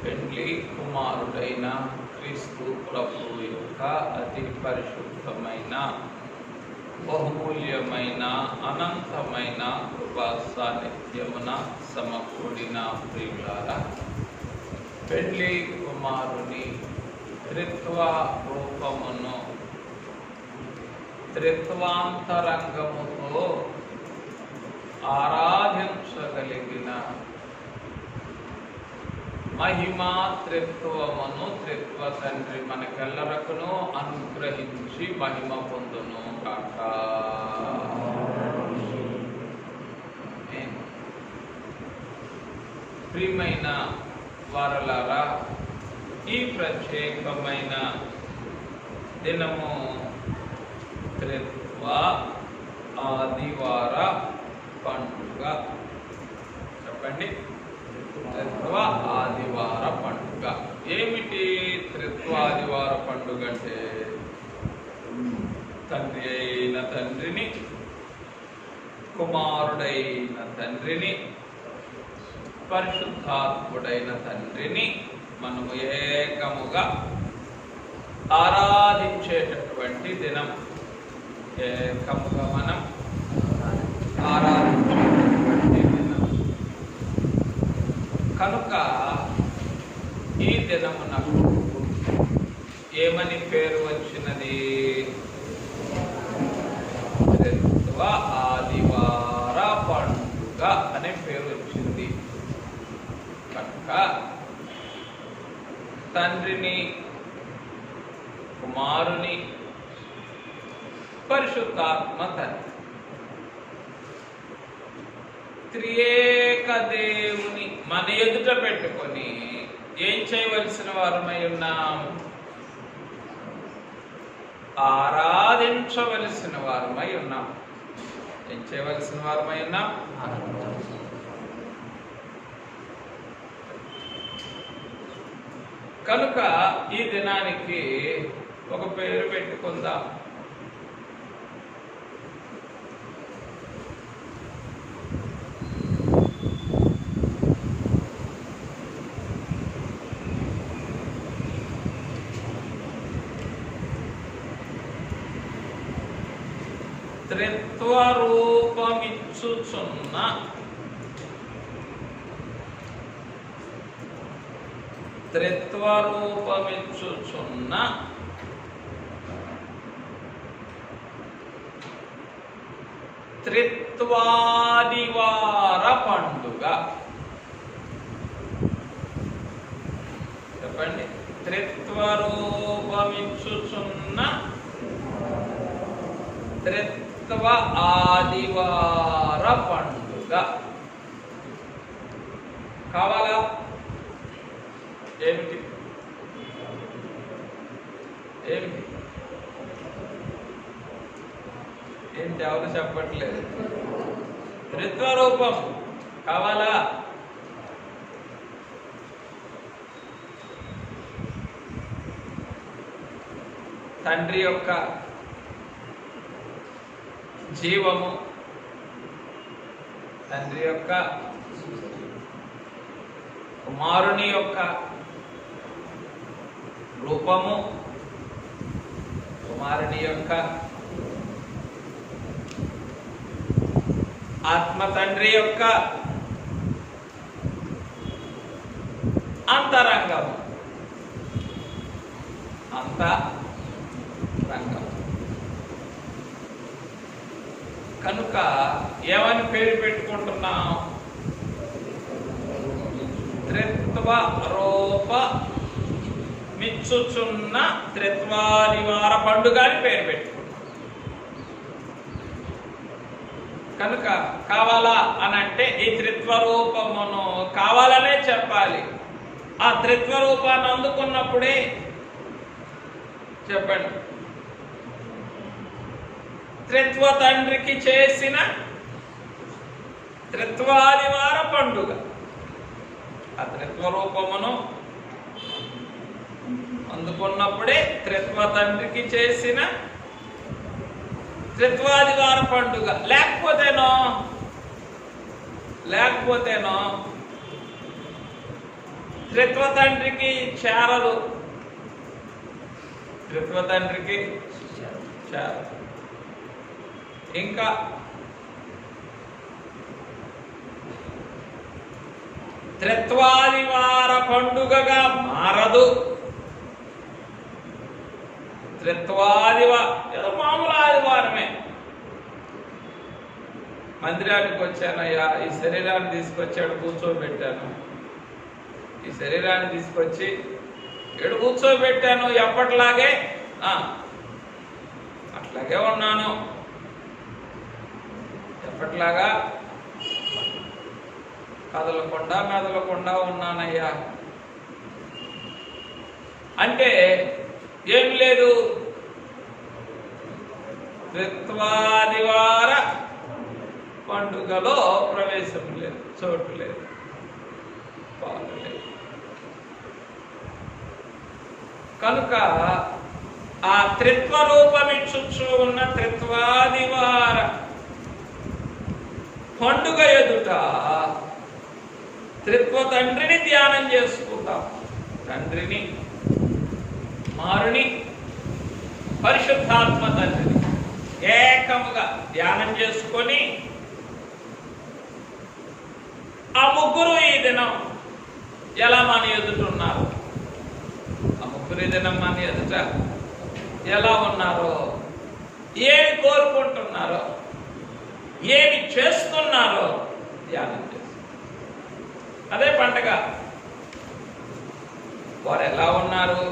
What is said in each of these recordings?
పెండ్లి కుమారుడైన క్రీస్తు ప్రభువు యొక్క అతి పరిశుద్ధమైన బహుమూల్యమైన అనంతమైన కృపా సాన్నిధ్యమున సమకూడిన ప్రియులారా, పెండ్లి కుమారుని త్రిత్వ రూపమును త్రిత్వాంతరంగముతో ఆరాధించగలిగిన మహిమా త్రిత్వమును త్రిత్వ తండ్రి మనకెల్లరకును అనుగ్రహించి మహిమ పొందును కాక. ప్రియమైన వారలారా, ఈ ప్రత్యేకమైన దినము త్రిత్వ ఆదివార పండుగ. చెప్పండి, త్రిత్వ ఆదివార పండుగ. ఏమిటి త్రిత్వ ఆదివార పండుగ అంటే? తండ్రి అయిన తండ్రిని, కుమారుడైన తండ్రిని, పరిశుద్ధాత్ముడైన తండ్రిని మనము ఏకముగా ఆరాధించేటటువంటి దినం. ఏకముగా మనం ఆరాధించేటటువంటి దినం కనుక ఈ దినమునకు ఏమని పేరు వచ్చినది? త్రిత్వ ఆదివార పండుగ అనే పేరు వచ్చింది. కనుక తండ్రిని, కుమారుని, పరిశుద్ధాత్మ తండ్రి త్రియేక దేవుని మన ఎదుట పెట్టుకొని ఏం చేయవలసిన వారమై ఉన్నాం? ఆరాధించవలసిన వారమై ఉన్నాం. ఏం చేయవలసిన వారమై ఉన్నాం? కనుక ఈ దినానికి ఒక పేరు పెట్టుకుందాం. త్రిత్వ రూపమిచ్చుచున్న త్రిత్వ రూపమిచ్చుచున్న త్రిత్వాదివార పండుగ. చెప్పండి, త్రిత్వ రూపమిచ్చుచున్న త్రిత్వ ఆదివార పండుగ. కావాలా? ఏమిటి ఏమిటి ఏంటి? ఎవరు చెప్పట్లేదు. త్రిత్వ రూపం కావాలా? తండ్రి యొక్క జీవము, తండ్రి యొక్క, కుమారుని యొక్క రూపము, కుమారుని యొక్క ఆత్మ, తండ్రి యొక్క అంతరంగము, అంతరంగం. కనుక ఏమని పేరు పెట్టుకుంటున్నాం? త్రిత్వ రూప మిచ్చుచున్న త్రిత్వాదివార పండుగ అని పేరు పెట్టుకున్నాం. కనుక కావాలా అని అంటే ఈ త్రిత్వ రూపమును కావాలనే చెప్పాలి. ఆ త్రిత్వ రూపాన్ని అందుకున్నప్పుడే చెప్పండి, త్రిత్వ తండ్రికి చేసిన త్రిత్వాదివార పండుగ. ఆ త్రిత్వ రూపమును అందుకున్నప్పుడే త్రిత్వ తండ్రికి చేసిన త్రిత్వాదివార పండుగ. లేకపోతేనో త్రిత్వ తండ్రికి చేరదు, త్రిత్వ తండ్రికి చేరదు. ఇంకా త్రిత్వాదివార పండుగగా మారదు. ఏదో మామూలు ఆదివారమే. మందిరానికి వచ్చానయ్యా, ఈ శరీరాన్ని తీసుకొచ్చాడు కూర్చోబెట్టాను, ఈ శరీరాన్ని తీసుకొచ్చి ఏడు కూర్చోబెట్టాను, ఎప్పటిలాగే అట్లాగే ఉన్నాను, ఎప్పటిలాగా కదలకుండా మెదలకుండా ఉన్నానయ్యా అంటే ఏం లేదు, త్రిత్వాదివార పండుగలో ప్రవేశం లేదు, చోటు లేదు, పాలు లేదు. కనుక ఆ త్రిత్వ రూపమిచ్చు ఉన్న త్రిత్వాదివార పండుగ ఎదుట త్రిత్వ తండ్రిని ధ్యానం చేసుకుంటాం. తండ్రిని, కుమారుని, పరిశుద్ధాత్మ తండ్రిని ఏకముగా ధ్యానం చేసుకొని ఆ ముగ్గురు ఈ దినం ఎలా మన ఎదుటున్నారు, ఆ ముగ్గురు ఈ దినం మన ఎదుట ఎలా ఉన్నారో, ఏమి కోరుకుంటున్నారో, ఏమి చేస్తున్నారో ధ్యానం చేస్తారు. అదే పండగ. వారు ఎలా ఉన్నారు,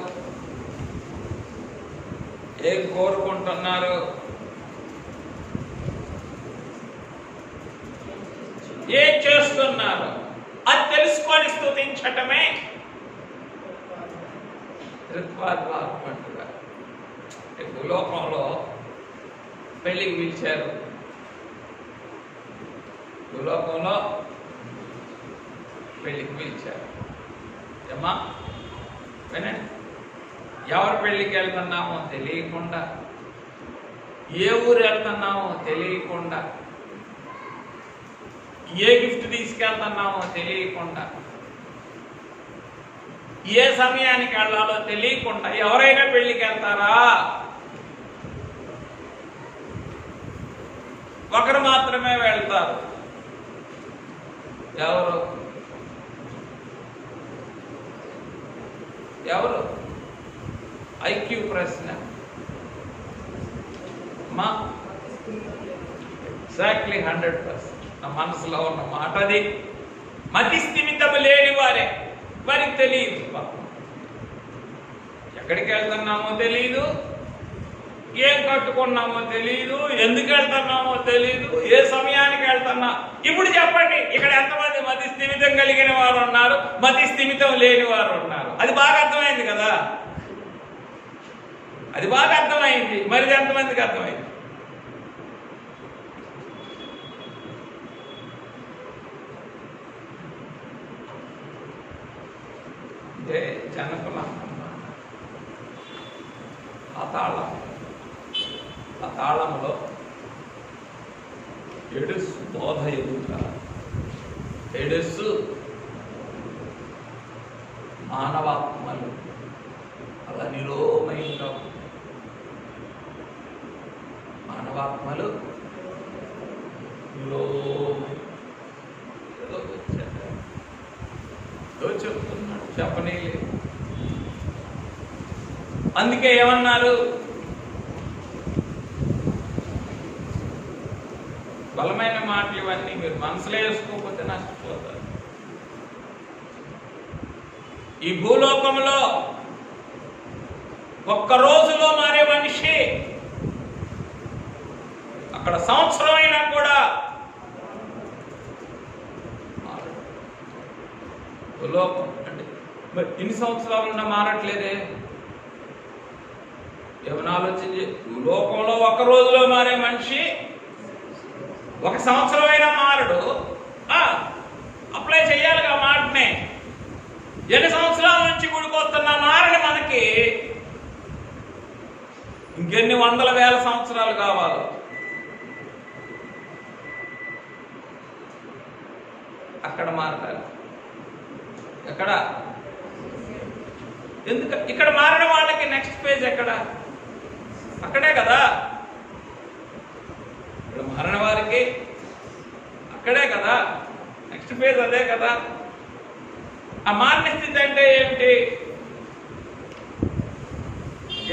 ఏం కోరుకుంటున్నారు, ఏం చేస్తున్నారు, అది తెలుసుకొని స్తుతించటమే త్రిత్వాదివార పండుగ. భూలోకంలో పెళ్లికి పిలిచారు, భూలోకంలో పెళ్లికి పిలిచారు. ఏమ్మా వినండి, ఎవరి పెళ్లికి వెళ్తున్నామో తెలియకుండా, ఏ ఊరు వెళ్తున్నామో తెలియకుండా, ఏ గిఫ్ట్ తీసుకెళ్తున్నామో తెలియకుండా, ఏ సమయానికి వెళ్ళాలో తెలియకుండా ఎవరైనా పెళ్లికి వెళ్తారా? ఒకరు మాత్రమే వెళ్తారు. ఎవరు? ఎవరు? ఐక్యూ ప్రశ్న. మా ఎగ్జాక్ట్లీ 100%. నా మనసులో ఉన్న మాట అది. మతి స్థిమితము లేని వారే, వారికి తెలియదు. ఎక్కడికి వెళ్తున్నామో తెలియదు, ఏం కట్టుకున్నామో తెలియదు, ఎందుకు వెళ్తున్నామో తెలియదు, ఏ సమయానికి వెళ్తున్నా. ఇప్పుడు చెప్పండి, ఇక్కడ ఎంతమంది మతి స్థిమితం కలిగిన వారు ఉన్నారు, మతి స్థిమితం లేని వారు ఉన్నారు? అది బాగా అర్థమైంది కదా, అది బాగా అర్థమైంది. మరి ఎంతమందికి అర్థమైంది? అంటే జనకుల ఆ తాళంలో ఎడుస్సు బోధ ఎదుట, ఎడుస్సు మానవాత్మలు అలా నిరోమైన మానవాత్మలు ఏదో చెప్తున్నాడు, చెప్పనీలేదు. అందుకే ఏమన్నారు? బలమైన మాటలు ఇవన్నీ మీరు మనసులో వేసుకోకపోతే నష్టపోతారు. ఈ భూలోకంలో ఒక్క రోజులో మారే మనిషి అక్కడ సంవత్సరం అయినా కూడా భూలోకం అంటే మరి ఇన్ని సంవత్సరాలున్నా మారట్లేదే. ఏమైనా ఆలోచించి, భూలోకంలో ఒక్క రోజులో మారే మనిషి ఒక సంవత్సరం అయినా మారడు. అప్లై చెయ్యాలిగా మాటనే. ఎన్ని సంవత్సరాల నుంచి గుడికొస్తున్నా మారని మనకి ఇంకెన్ని వందల వేల సంవత్సరాలు కావాలి. అక్కడ మారతారు. ఎక్కడ? ఎందుకు ఇక్కడ మారిన వాళ్ళకి నెక్స్ట్ ఫేజ్ ఎక్కడ? అక్కడే కదా. ఇక్కడ మారిన వారికి అక్కడే కదా నెక్స్ట్ ఫేజ్, అదే కదా. ఆ మారిన స్థితి అంటే ఏమిటి?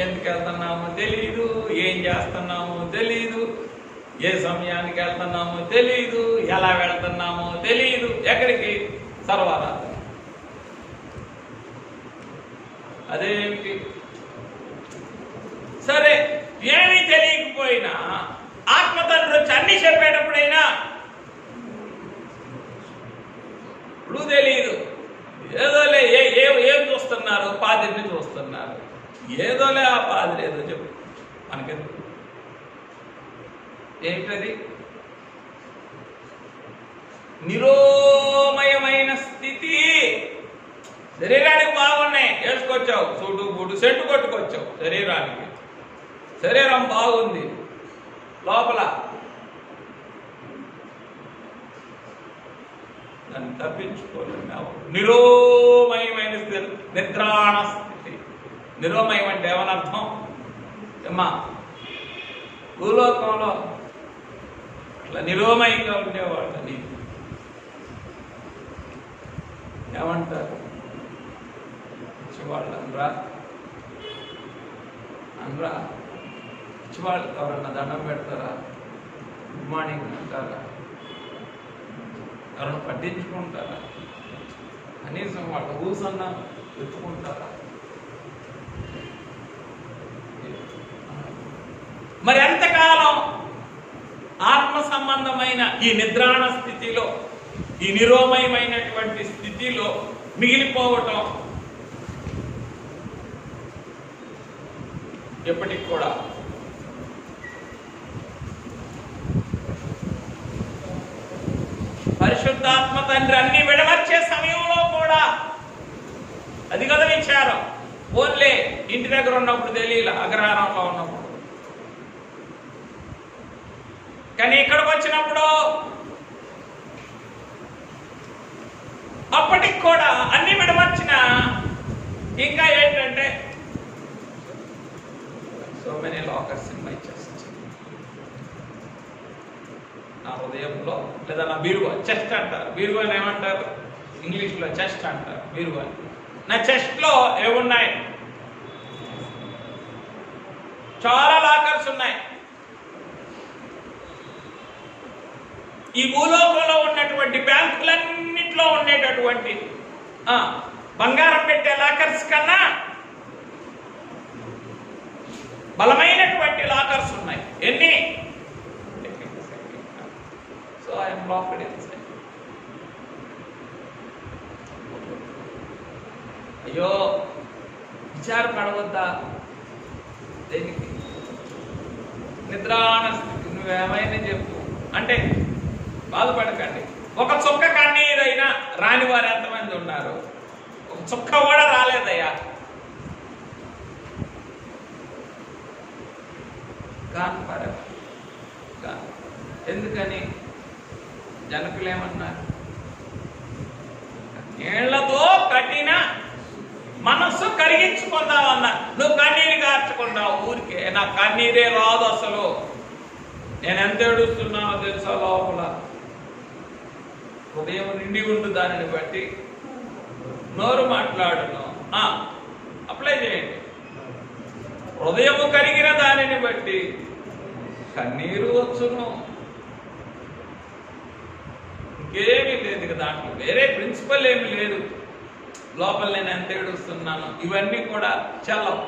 ఎందుకు వెళ్తున్నామో తెలియదు, ఏం చేస్తున్నామో తెలియదు, ఏ సమయానికి వెళ్తున్నామో తెలియదు, ఎలా వెళ్తున్నామో తెలియదు. ఎక్కడికి? సర్వారాధన. అదేమిటి? సరే, ఏమీ తెలియకపోయినా ఆత్మతండ్రి వచ్చి అన్ని చెప్పేటప్పుడైనా ఇప్పుడు తెలియదు, ఏదోలే, ఏం చూస్తున్నారు? పాదిరిని చూస్తున్నారు. ఏదోలే, ఆ పాదిరి ఏదో చెప్పు, మనకెందుకు? ఏమిటది? నిరోమయమైన స్థితి. శరీరానికి బాగున్నాయి, వేసుకొచ్చావు, సూటు బూటు సెట్టు కొట్టుకొచ్చావు శరీరానికి, శరీరం బాగుంది, లోపల దాన్ని తప్పించుకోలేము. నిరోమయమైన స్థితి, నిద్రాణ స్థితి. నిరోమయం అంటే ఏమనర్థం? అమ్మా, భూలోకంలో అట్లా నిరోమయంగా ఉండేవాళ్ళని ఏమంటారు? పిచ్చివాళ్ళు అనరా? పిచ్చివాళ్ళు ఎవరన్నా దండం పెడతారా? గుడ్ మార్నింగ్ అంటారా? ఎవరన్నా పట్టించుకుంటారా? కనీసం వాళ్ళ ఊసన్నా పెట్టుకుంటారా? మరి ఎంతకాలం ఆత్మ సంబంధమైన ఈ నిద్రాణ స్థితిలో, ఈ నిరోమయమైనటువంటి స్థితిలో మిగిలిపోవటం? ఎప్పటికి కూడా పరిశుద్ధాత్మ తండ్రి అన్ని విడమర్చే సమయంలో కూడా అది కదా విచారం. ఓన్లే ఇంటి దగ్గర ఉన్నప్పుడు తెలియదు, అగ్రహారంలో ఉన్నప్పుడు. కానీ ఇక్కడికి వచ్చినప్పుడు అప్పటికి కూడా అన్ని విడమర్చిన ఇంకా ఏంటంటే so many lockers in my chest. నా హృదయంలో, లేదా నా బీరువా, చెస్ట్ అంటారు. బీరువాని ఏమంటారు ఇంగ్లీష్లో? చెస్ట్ అంటారు బీరువాని. నా చెస్ట్లో ఏమున్నాయి? చాలా లాకర్స్ ఉన్నాయి. ఈ భూలోకంలో ఉన్నటువంటి బ్యాంకులన్నింటిలో ఉండేటటువంటి బంగారం పెట్టే లాకర్స్ కన్నా బలమైనటువంటి లాకర్స్ ఉన్నాయి. ఎన్ని? So I'm locked inside. అయ్యో, విచారపడవద్దా? దేనికి? నిద్రాణ స్థితి. నువ్వేమైనా చెప్పు అంటే బాధపడకండి. ఒక చుక్క కన్నీరైనా రాని వారు ఎంతమంది ఉన్నారు? ఒక చుక్క కూడా రాలేదయ్యా. ఎందుకని? జనకులు ఏమన్నారు? నీళ్లతో కట్టిన మనస్సు కరిగించుకుందామన్నా. నువ్వు కన్నీరు కార్చుకున్నావు ఊరికే. నా కన్నీరే రాదు అసలు. నేను ఎంత ఏడుస్తున్నానో తెలుసా లోపల. హృదయం నిండి ఉండు దానిని బట్టి నోరు మాట్లాడును. అప్లై చేయండి. హృదయము కరిగిన దానిని బట్టి కన్నీరు వచ్చును. ఇంకేమీ లేదు దాంట్లో, వేరే ప్రిన్సిపల్ ఏమి లేదు. లోపల నేను ఎంత ఏడుస్తున్నాను ఇవన్నీ కూడా చల్లవు.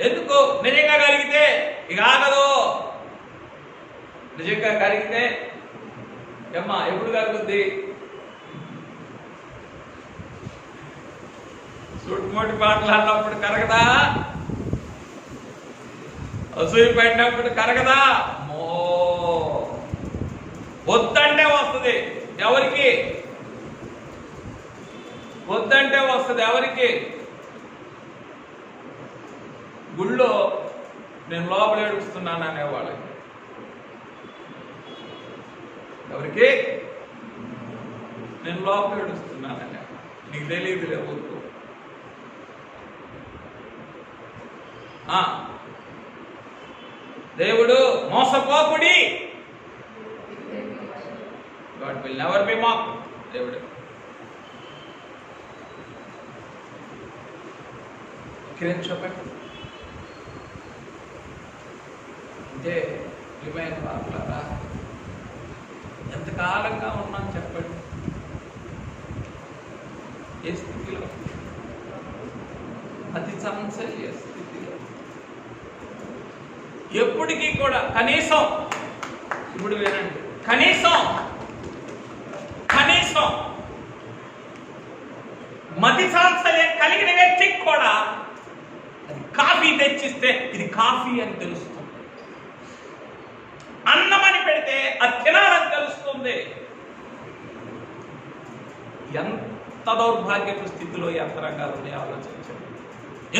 ఎందుకు? నిజంగా కలిగితే ఇక ఆగదు. నిజంగా కలిగితే ఏమ్మా ఎప్పుడు కలుగుద్ది? చుట్టుముట్టి పాటలు అన్నప్పుడు కరగదా? అసూయ పడినప్పుడు కరగదా? వద్దంటే వస్తుంది. ఎవరికి వద్దంటే వస్తుంది? ఎవరికి? గుళ్ళో నేను లోపల ఏడుస్తున్నాను అనేవాళ్ళకి. ఎవరికి? నేను లోపల ఏడుస్తున్నాననే. నీకు తెలియదులే ఊరుకో. దేవుడు మోసపోకుడి, గాడ్ విల్ నెవర్ బి మాక్. దేవుడు చెప్పండి. అంటే ప్రియమైన వారులారా, ఎంతకాలంగా ఉన్నాను చెప్పండి ఏ స్థితిలో? అతి చాంచల్య స్థితిలో. ఎప్పటికీ కూడా కనీసం, ఇప్పుడు వినండి, కనీసం మతి చాంచల్యం కలిగిన వ్యక్తికి కూడా అది కాఫీ తెచ్చిస్తే ఇది కాఫీ అని తెలుస్తుంది, అన్నం అని పెడితే అది తినాలని తెలుస్తుంది. ఎంత దౌర్భాగ్యపు స్థితిలో యంత్రాంగాలు ఉన్నాయి ఆలోచించండి.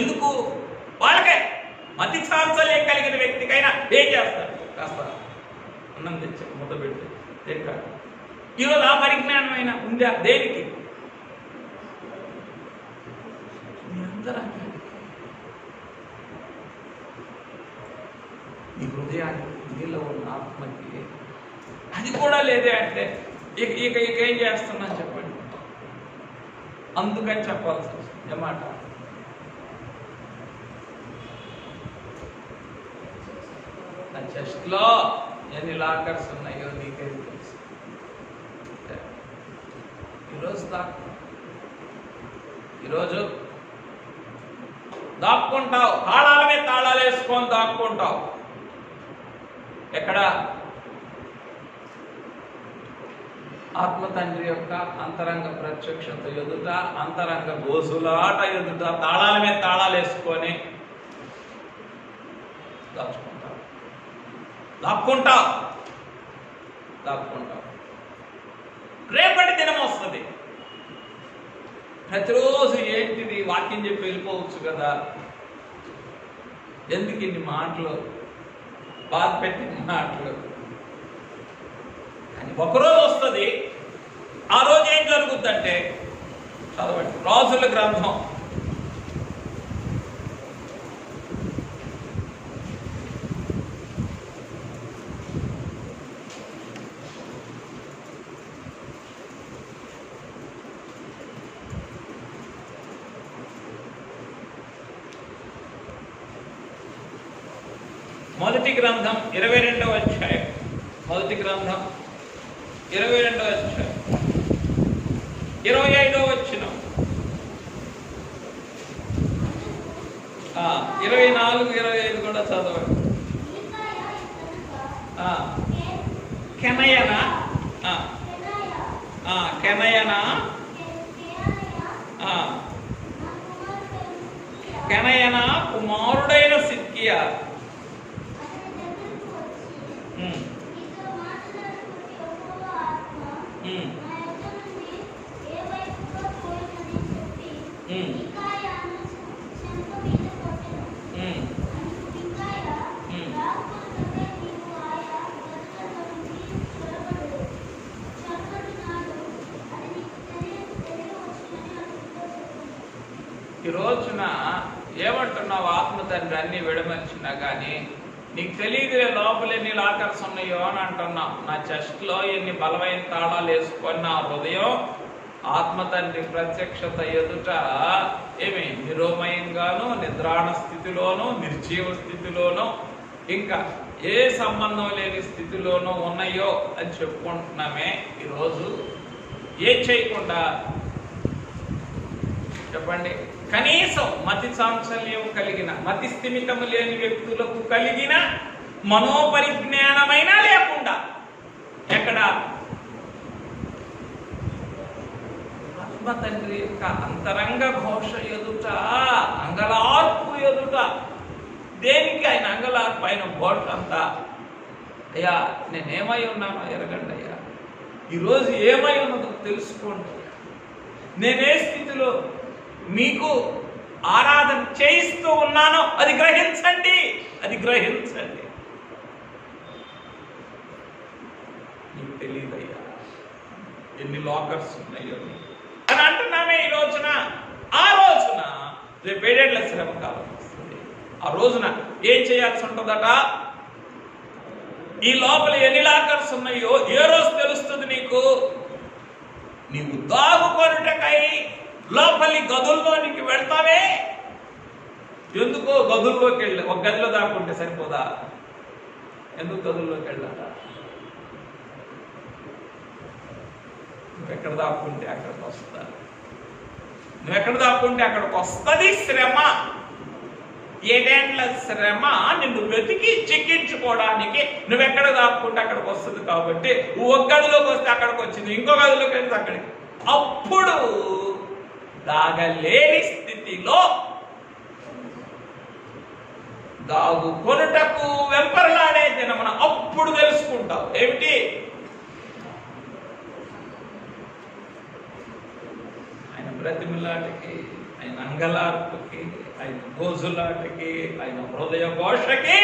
ఎందుకు? వాళ్ళకే మతి చాంచల్యం కలిగిన వ్యక్తికైనా ఏం చేస్తారు? కాస్త అన్నం తెచ్చి ముద్ద పెడితే తింటాడు. ఈరోజు ఆ పరిజ్ఞానం అయినా ఉందా? దేనికి? ఈ హృదయానికి నీలో ఉన్న ఆత్మకి అది కూడా లేదే అంటే ఇక ఏం చేస్తున్నాను చెప్పండి. అందుకని చెప్పాల్సి వస్తుంది ఏమాట. నా చెస్ట్లో ఎన్ని లాకర్స్ ఉన్నాయో నీకే తెలుసు. ఈరోజు దాక్కుంటావు, తాళాల మీద తాళాలు వేసుకొని దాక్కుంటావు. ఎక్కడ? ఆత్మ తండ్రి యొక్క అంతరంగ ప్రత్యక్షత ఎదుట, అంతరంగ గోసులాట ఎదుట తాళాల మీద తాళాలు వేసుకొని దాక్కుంటావు. రేపటి దినం వస్తుంది. ప్రతిరోజు ఏంటిది వాక్యం చెప్పి వెళ్ళిపోవచ్చు కదా, ఎందుకు ఇన్ని మాటలు, బాధ పెట్టిన మాటలు? కానీ ఒకరోజు వస్తుంది. ఆ రోజు ఏం జరుగుతుందంటే చదవండి రాజుల గ్రంథం 1 గ్రంథం 22వ అధ్యాయం. 1 గ్రంథం 22వ అధ్యాయం 25వ వచనం, 24, 25 కూడా చదవండి. కెనయనా కుమారుడైన సిద్కియా ఈ రోజున ఏమంటున్నావు? ఆత్మ తండ్రి అన్ని విడమర్చినా కానీ నీకు తెలియదులే లోపల ఎన్ని లాకర్స్ ఉన్నాయో అని అంటున్నావు. నా చెస్ట్లో ఎన్ని బలమైన తాళాలు వేసుకొని నా హృదయం ఆత్మ తండ్రి ప్రత్యక్షత ఎదుట ఏమి నిరోమయంగాను, నిద్రాణ స్థితిలోనూ, నిర్జీవ స్థితిలోనూ, ఇంకా ఏ సంబంధం లేని స్థితిలోనూ ఉన్నాయో అని చెప్పుకుంటున్నామే. ఈరోజు ఏం చేయకుండా చెప్పండి, కనీసం మతి చాంచల్యం కలిగిన, మతి స్థిమితము లేని వ్యక్తులకు కలిగిన మనోపరిజ్ఞానమైనా లేకుండా ఎక్కడ ఆత్మ తండ్రి యొక్క అంతరంగ ఘోష ఎదుట, అంగలార్పు ఎదుట, దేనికి ఆయన అంగలార్పు? ఆయన బోట్ అంతా అయ్యా నేనేమై ఉన్నానో ఎరగండి అయ్యా, ఈరోజు ఏమై ఉన్నదో తెలుసుకోండి, నేనే స్థితిలో మీకు ఆరాధన చేయిస్తూ ఉన్నానో అది గ్రహించండి, అది గ్రహించండి. నీకు తెలియదయ్యా ఎన్ని లాకర్స్ ఉన్నాయో అని అంటున్నామే ఈరోజు. శ్రమ కాలం వస్తుంది. ఆ రోజున ఏం చేయాల్సి ఉంటుందట? ఈ లోపల ఎన్ని లాకర్స్ ఉన్నాయో ఏ రోజు తెలుస్తుంది నీకు? నీవు దాగుకొనుటకై లోపలి గదుల్లోనికి వెళ్తావే. ఎందుకో గదుల్లోకి వెళ్ళి ఒక గదిలో దాక్కుంటే సరిపోదా? ఎందుకు గదుల్లోకి వెళ్ళాట? నువ్వెక్కడ దాక్కుంటే అక్కడికి వస్తా. నువ్వెక్కడ దాక్కుంటే అక్కడికి వస్తుంది శ్రమ. ఏడేండ్ల శ్రమ నిన్ను వెతికి చిక్కించుకోవడానికి నువ్వెక్కడ దాక్కుంటే అక్కడికి వస్తుంది. కాబట్టి ఒక గదిలోకి వస్తే అక్కడికి వచ్చింది, ఇంకో గదిలోకి వెళ్తే అక్కడికి. అప్పుడు దాగలేని స్థితిలో దాగుకొనుటకు వెంపర్లాడే దినమున అప్పుడు తెలుసుకుంటావు. ఏమిటి? ఆయన బ్రతిమలాటకి, ఆయన అంగలార్పుకి, ఆయన గోజులాటకి, ఆయన హృదయ ఘోషకి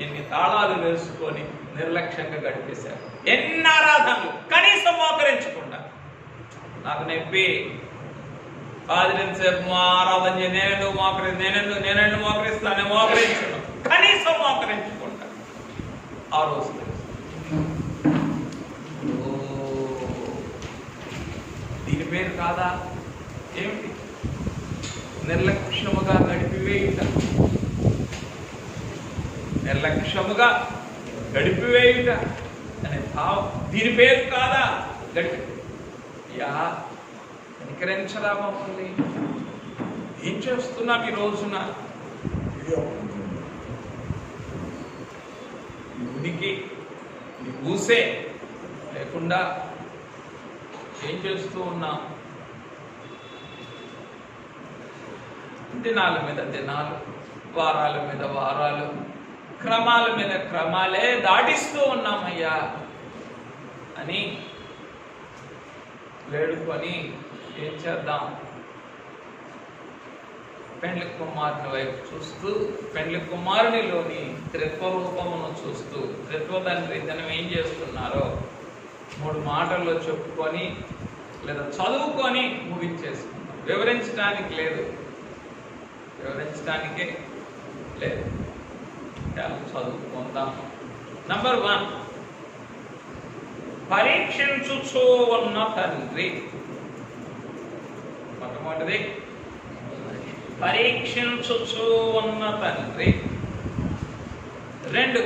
ఎన్ని తాళాలు వేసుకొని నిర్లక్ష్యంగా గడిపేశారు. ఎన్ని ఆరాధనలు కనీసం మోకరించకుండా. నాకు నొప్పి సేపు ఆరాధన చేసి నేనెందుకు మోకరిస్తాను, మోకరించను. కనీసం మోకరించకుండా ఆ రోజు దీని పేరు కాదా? ఏమిటి? నిర్లక్ష్యముగా గడిపివేయుట. నిర్లక్ష్యముగా గడిపివేయుట అనే భావం దీని పేరు కాదా? కనికరించరా మమ్మల్ని. ఏం చేస్తున్నాం ఈ రోజున? ఉనికి ఊసే లేకుండా ఏం చేస్తూ ఉన్నాం? దినాల మీద దినాలు, వారాల మీద వారాలు, క్రమాల మీద క్రమాలే దాటిస్తూ ఉన్నామయ్యా అని వేడుకొని ఏం చేద్దాం? పెండ్లి కుమారుని వైపు చూస్తూ, పెండ్లి కుమారునిలోని త్రిత్వ రూపమును చూస్తూ, త్రిత్వ తండ్రి దినం ఏం చేస్తున్నారో 3 మాటల్లో చెప్పుకొని లేదా చదువుకొని ముగించేసుకుందాం. వివరించడానికి లేదు, వివరించడానికే లేదు. చదువుకుందాం. నంబర్ 1, పరీక్షించుచూ ఉన్న తండ్రి. మొట్టమొదటిది పరీక్షించుచూ ఉన్న తండ్రి. 2,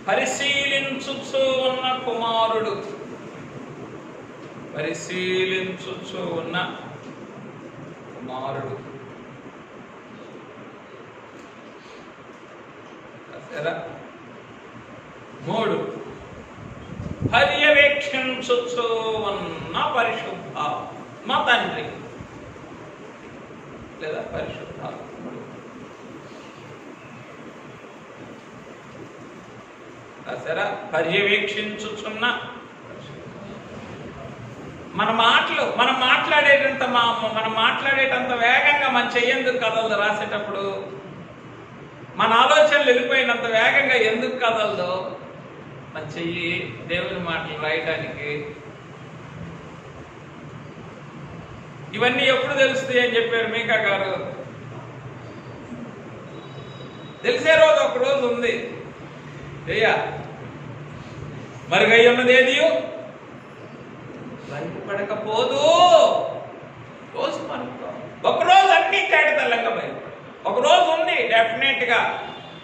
పరిశీలించుచూ ఉన్న కుమారుడు. పరిశీలించుచూ ఉన్న కుమారుడు. 3, పర్యవేక్షించుచూ ఉన్న పరిశుద్ధాత్మ తండ్రి లేదా పరిశుద్ధాత్ముడు. పర్యవేక్షించుచున్న. మనం మాట్లాడేటంత వేగంగా మన చెయ్యేందుకు కదలదు. రాసేటప్పుడు మన ఆలోచనలు వెళ్ళిపోయినంత వేగంగా ఎందుకు కదలదు? మన చెయ్యి దేవుని మాటలు రాయడానికి. ఇవన్నీ ఎప్పుడు తెలుస్తాయి అని చెప్పారు మీకా గారు. తెలిసే రోజు ఒక రోజు ఉంది. మరుగై ఉన్నది ఏది బయటపడకపోదు. రోజు మనకు ఒకరోజు అన్ని తేటతెల్లంగా బయటపడు. ఒకరోజు ఉంది డెఫినెట్ గా,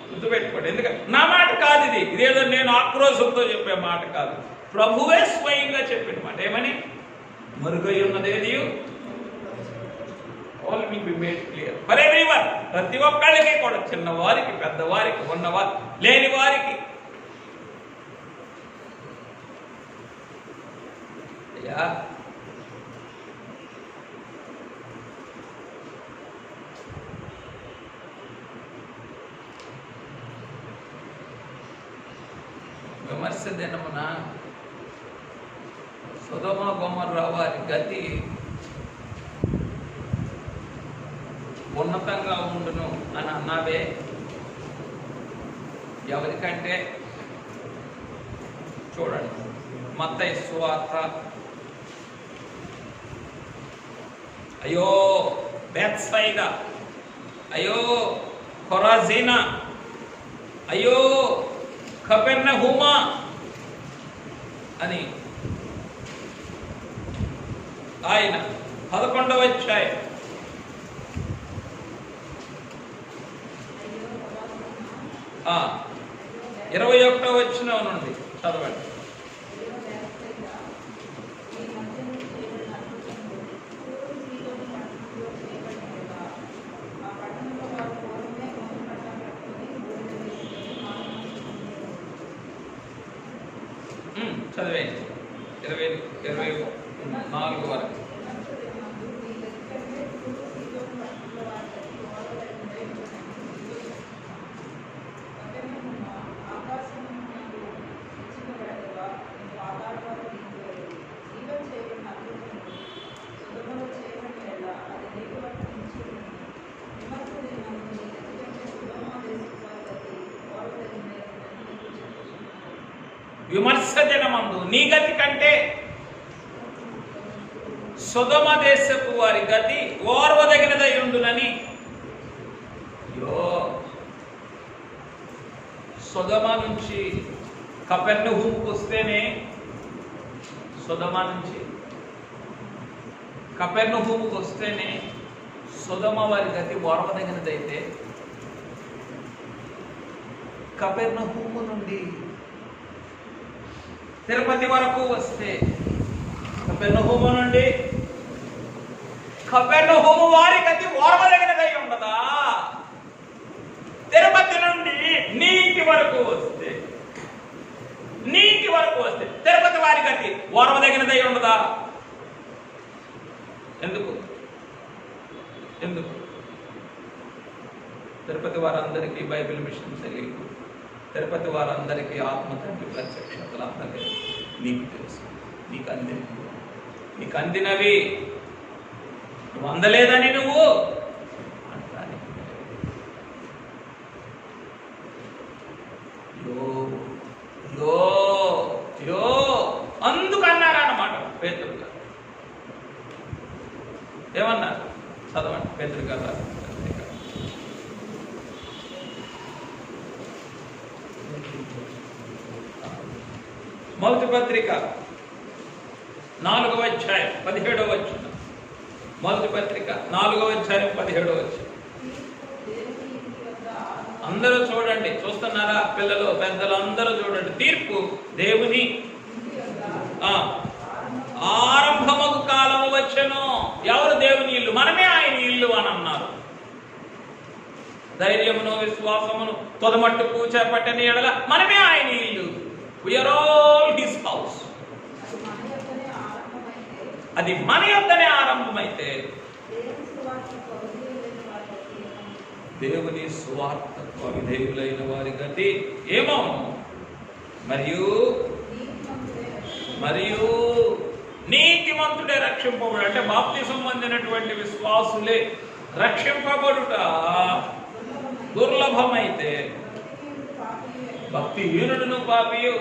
గుర్తుపెట్టుకోండి. ఎందుకంటే నా మాట కాదు ఇది, ఇదేదో నేను ఆక్రోశంతో చెప్పే మాట కాదు. ప్రభువే స్వయంగా చెప్పిన మాట. ఏమని? మరుగై ఉన్నదేది all will be made clear for everyone. ప్రతి ఒక్కళ్ళకి కూడా, చిన్నవారికి, పెద్దవారికి, ఉన్నవారు, లేని వారికి. విమర్శ దినమున సొదొమ గొమొర్రా వారి గతి ఉన్నతంగా ఉండును అని అన్నావే. ఎవరికంటే చూడండి, మత్తయి సువార్త అయ్యో బెత్సైదా, అయ్యో కొరాజీనా, అయ్యో కపెర్నహూమా అని ఆయన 11వ అధ్యాయం 21వ వచనం నుండి చదవండి. చదివేయండి 24 వరకు. విమర్శ జనమందు నీ గతి కంటే సొదొమ దేశపు వారి గతి ఓర్వదగినదై ఉండునని. సొదొమ నుంచి కపెర్నహూముకు వస్తేనే, సొదొమ నుంచి కపెర్నహూముకు వస్తేనే సొదొమ వారి గతి ఓర్వదగినదైతే, కపెర్నహూము నుండి తిరుపతి వరకు వస్తే కపెర్నహూము నుండి కపెర్నహూము వారి గతి ఓర్వదగినదై ఉండదా? తిరుపతి నుండి నీటి వరకు వస్తే తిరుపతి వారి గతి ఓర్వదగినదై ఉండదా? ఎందుకు తిరుపతి వారందరికీ బైబిల్ మిషన్ తెలియదు. తిరుపతి వారందరికీ ఆత్మ తండ్రి ప్రత్యక్షతలు అందలేదు. నీకు తెలుసు, నీకు అందినవి నువ్వు అందలేదని నువ్వు అంటానికి అందుకన్నారన్నమాట పేతురు గారు. ఏమన్నారు చదవండి. పేతురు గారు మొదటి పత్రిక 4వ అధ్యాయం 17వ వచనం. మొదటి పత్రిక 4వ అధ్యాయం 17వ వచనం. అందరూ చూడండి, చూస్తున్నారా పిల్లలు పెద్దలు అందరూ చూడండి. తీర్పు దేవుని ఆరంభమగు కాలము వచ్చెను. ఎవరు దేవుని ఇల్లు? మనమే ఆయన ఇల్లు అని అన్నారు. ధైర్యమును విశ్వాసమును తొదమట్టుకు చేపట్టని ఎడల మనమే ఆయన ఇల్లు. We are all his house. అది మన యొద్దనే ఆరంభమైతే దేవుని సువార్తకు అవిధేయులైన వారి గతి ఏమవును? మరియు నీతిమంతుడే రక్షింపబడు. అంటే బాప్తిసం పొందినటువంటి విశ్వాసులే రక్షింపబడుట దుర్లభమైతే భక్తిహీనుడును పాపియు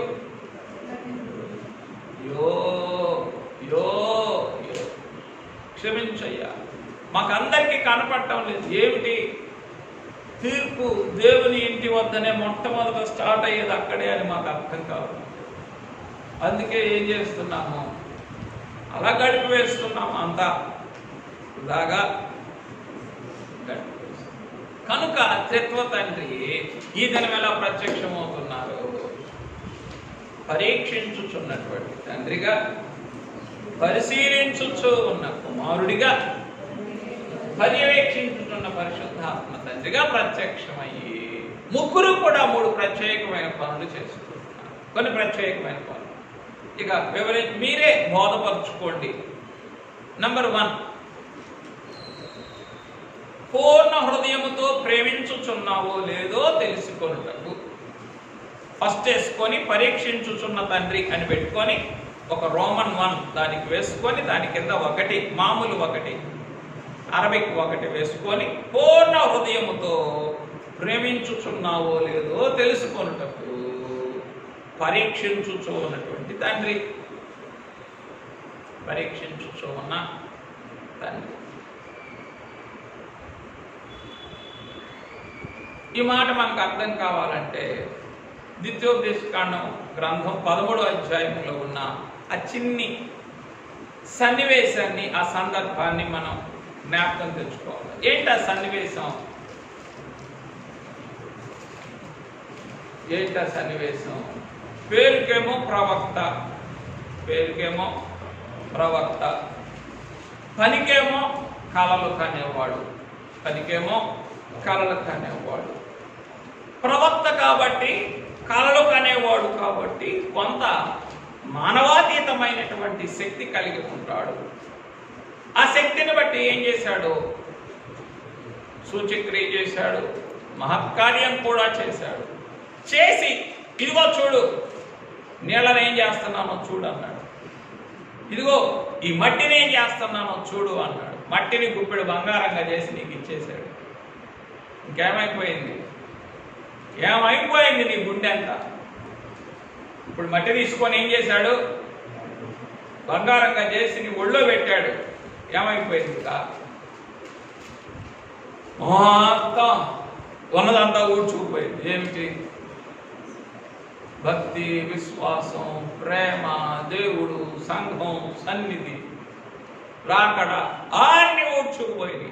క్షమించయ్యా, మాకందరికీ కనపడటం లేదు. ఏమిటి తీర్పు? దేవుని ఇంటి వద్దనే మొట్టమొదట స్టార్ట్ అయ్యేది అక్కడే అని మాకు అర్థం కాదు. అందుకే ఏం చేస్తున్నాము? అలా గడిపి వేస్తున్నాము. అంతా ఇలాగా కనుక త్రిత్వ తండ్రి ఈ దినం ఎలా ప్రత్యక్షమవుతున్నారు? పరీక్షించుచున్నటువంటి తండ్రిగా, పరిశీలించుచు ఉన్న కుమారుడిగా, పర్యవేక్షించుతున్న పరిశుద్ధాత్మ తండ్రిగా ప్రత్యక్షమయ్యి ముగ్గురు కూడా 3 ప్రత్యేకమైన పనులు చేస్తున్నారు. కొన్ని ప్రత్యేకమైన పనులు ఇక మీరే బోధపరుచుకోండి. నంబర్ 1, పూర్ణ హృదయముతో ప్రేమించుచున్నావో లేదో తెలుసుకొనుటకు. ఫస్ట్ వేసుకొని పరీక్షించుచున్న తండ్రి అని పెట్టుకొని ఒక రోమన్ 1 దానికి వేసుకొని దాని కింద 1 మామూలు 1 అరబిక్ 1 వేసుకొని పూర్ణ హృదయముతో ప్రేమించుచున్నావో లేదో తెలుసుకొనుటకు పరీక్షించుచు ఉన్నటువంటి తండ్రి. పరీక్షించుచు ఉన్న తండ్రి ఈ మాట మనకు అర్థం కావాలంటే ద్వితీయోపదేశకాండం గ్రంథం 13వ అధ్యాయంలో ఉన్న ఆ చిన్ని సన్నివేశాన్ని, ఆ సందర్భాన్ని మనం జ్ఞాపకం తెచ్చుకోవాలి. ఏంటి ఆ సన్నివేశం? పేరుకేమో ప్రవక్త, పనికేమో కలలు కనేవాడు. ప్రవక్త కాబట్టి, కలలు కనేవాడు కాబట్టి కొంత మానవాతీతమైనటువంటి శక్తి కలిగి ఉంటాడు. ఆ శక్తిని బట్టి ఏం చేశాడు? సూచక్రియ చేశాడు, మహత్కార్యం కూడా చేశాడు. చేసి ఇదిగో చూడు, నీళ్ళని ఏం చేస్తున్నానో చూడు అన్నాడు. ఇదిగో ఈ మట్టిని ఏం చేస్తున్నానో చూడు అన్నాడు. మట్టిని గుప్పెడు బంగారంగా చేసి నీకు ఇచ్చేశాడు. ఇంకేమైపోయింది నీ గుండె అంతా? ఇప్పుడు మట్టి తీసుకొని ఏం చేశాడు? బంగారంగా చేసి నీ ఒళ్ళో పెట్టాడు. ఏమైపోయింది? మొత్తం ఉన్నదంతా ఊడ్చుకుపోయింది. ఏమిటి? భక్తి, విశ్వాసం, ప్రేమ, దేవుడు, సంఘం, సన్నిధి, రాకడ అన్ని ఊడ్చుకుపోయింది.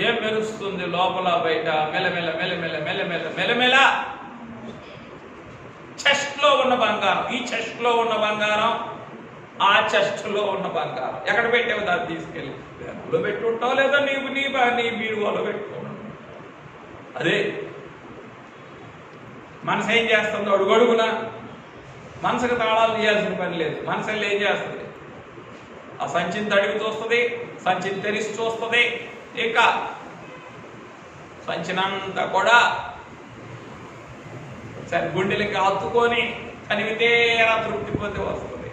ఏం మెరుస్తుంది లోపల బయట? మెల్లమెల్ల మెల్లమెల్ల మెల్లమెల్ల మెల్లమెల్ల చెస్ట్లో ఉన్న బంగారం, ఈ చెస్ట్లో ఉన్న బంగారం, ఆ చెస్ట్లో ఉన్న బంగారం ఎక్కడ పెట్టావు? దాన్ని తీసుకెళ్ళి బ్యాంకులో పెట్టుకుంటావు, లేదా నీ బీరువాలో పెట్టుకోవడం. అదే మనసు ఏం చేస్తుందో అడుగడుగున. మనసుకు తాళాలు తీయాల్సిన పని లేదు. మనసులో ఏం చేస్తుంది? ఆ సంచిని తడిగి చూస్తుంది, సంచిని తెరిచి చూస్తుంది. ఇంకా సంచినంతా కూడా సరే గుండెలకి హత్తుకొని కనివితేరా తృప్తి పొంది వస్తుంది.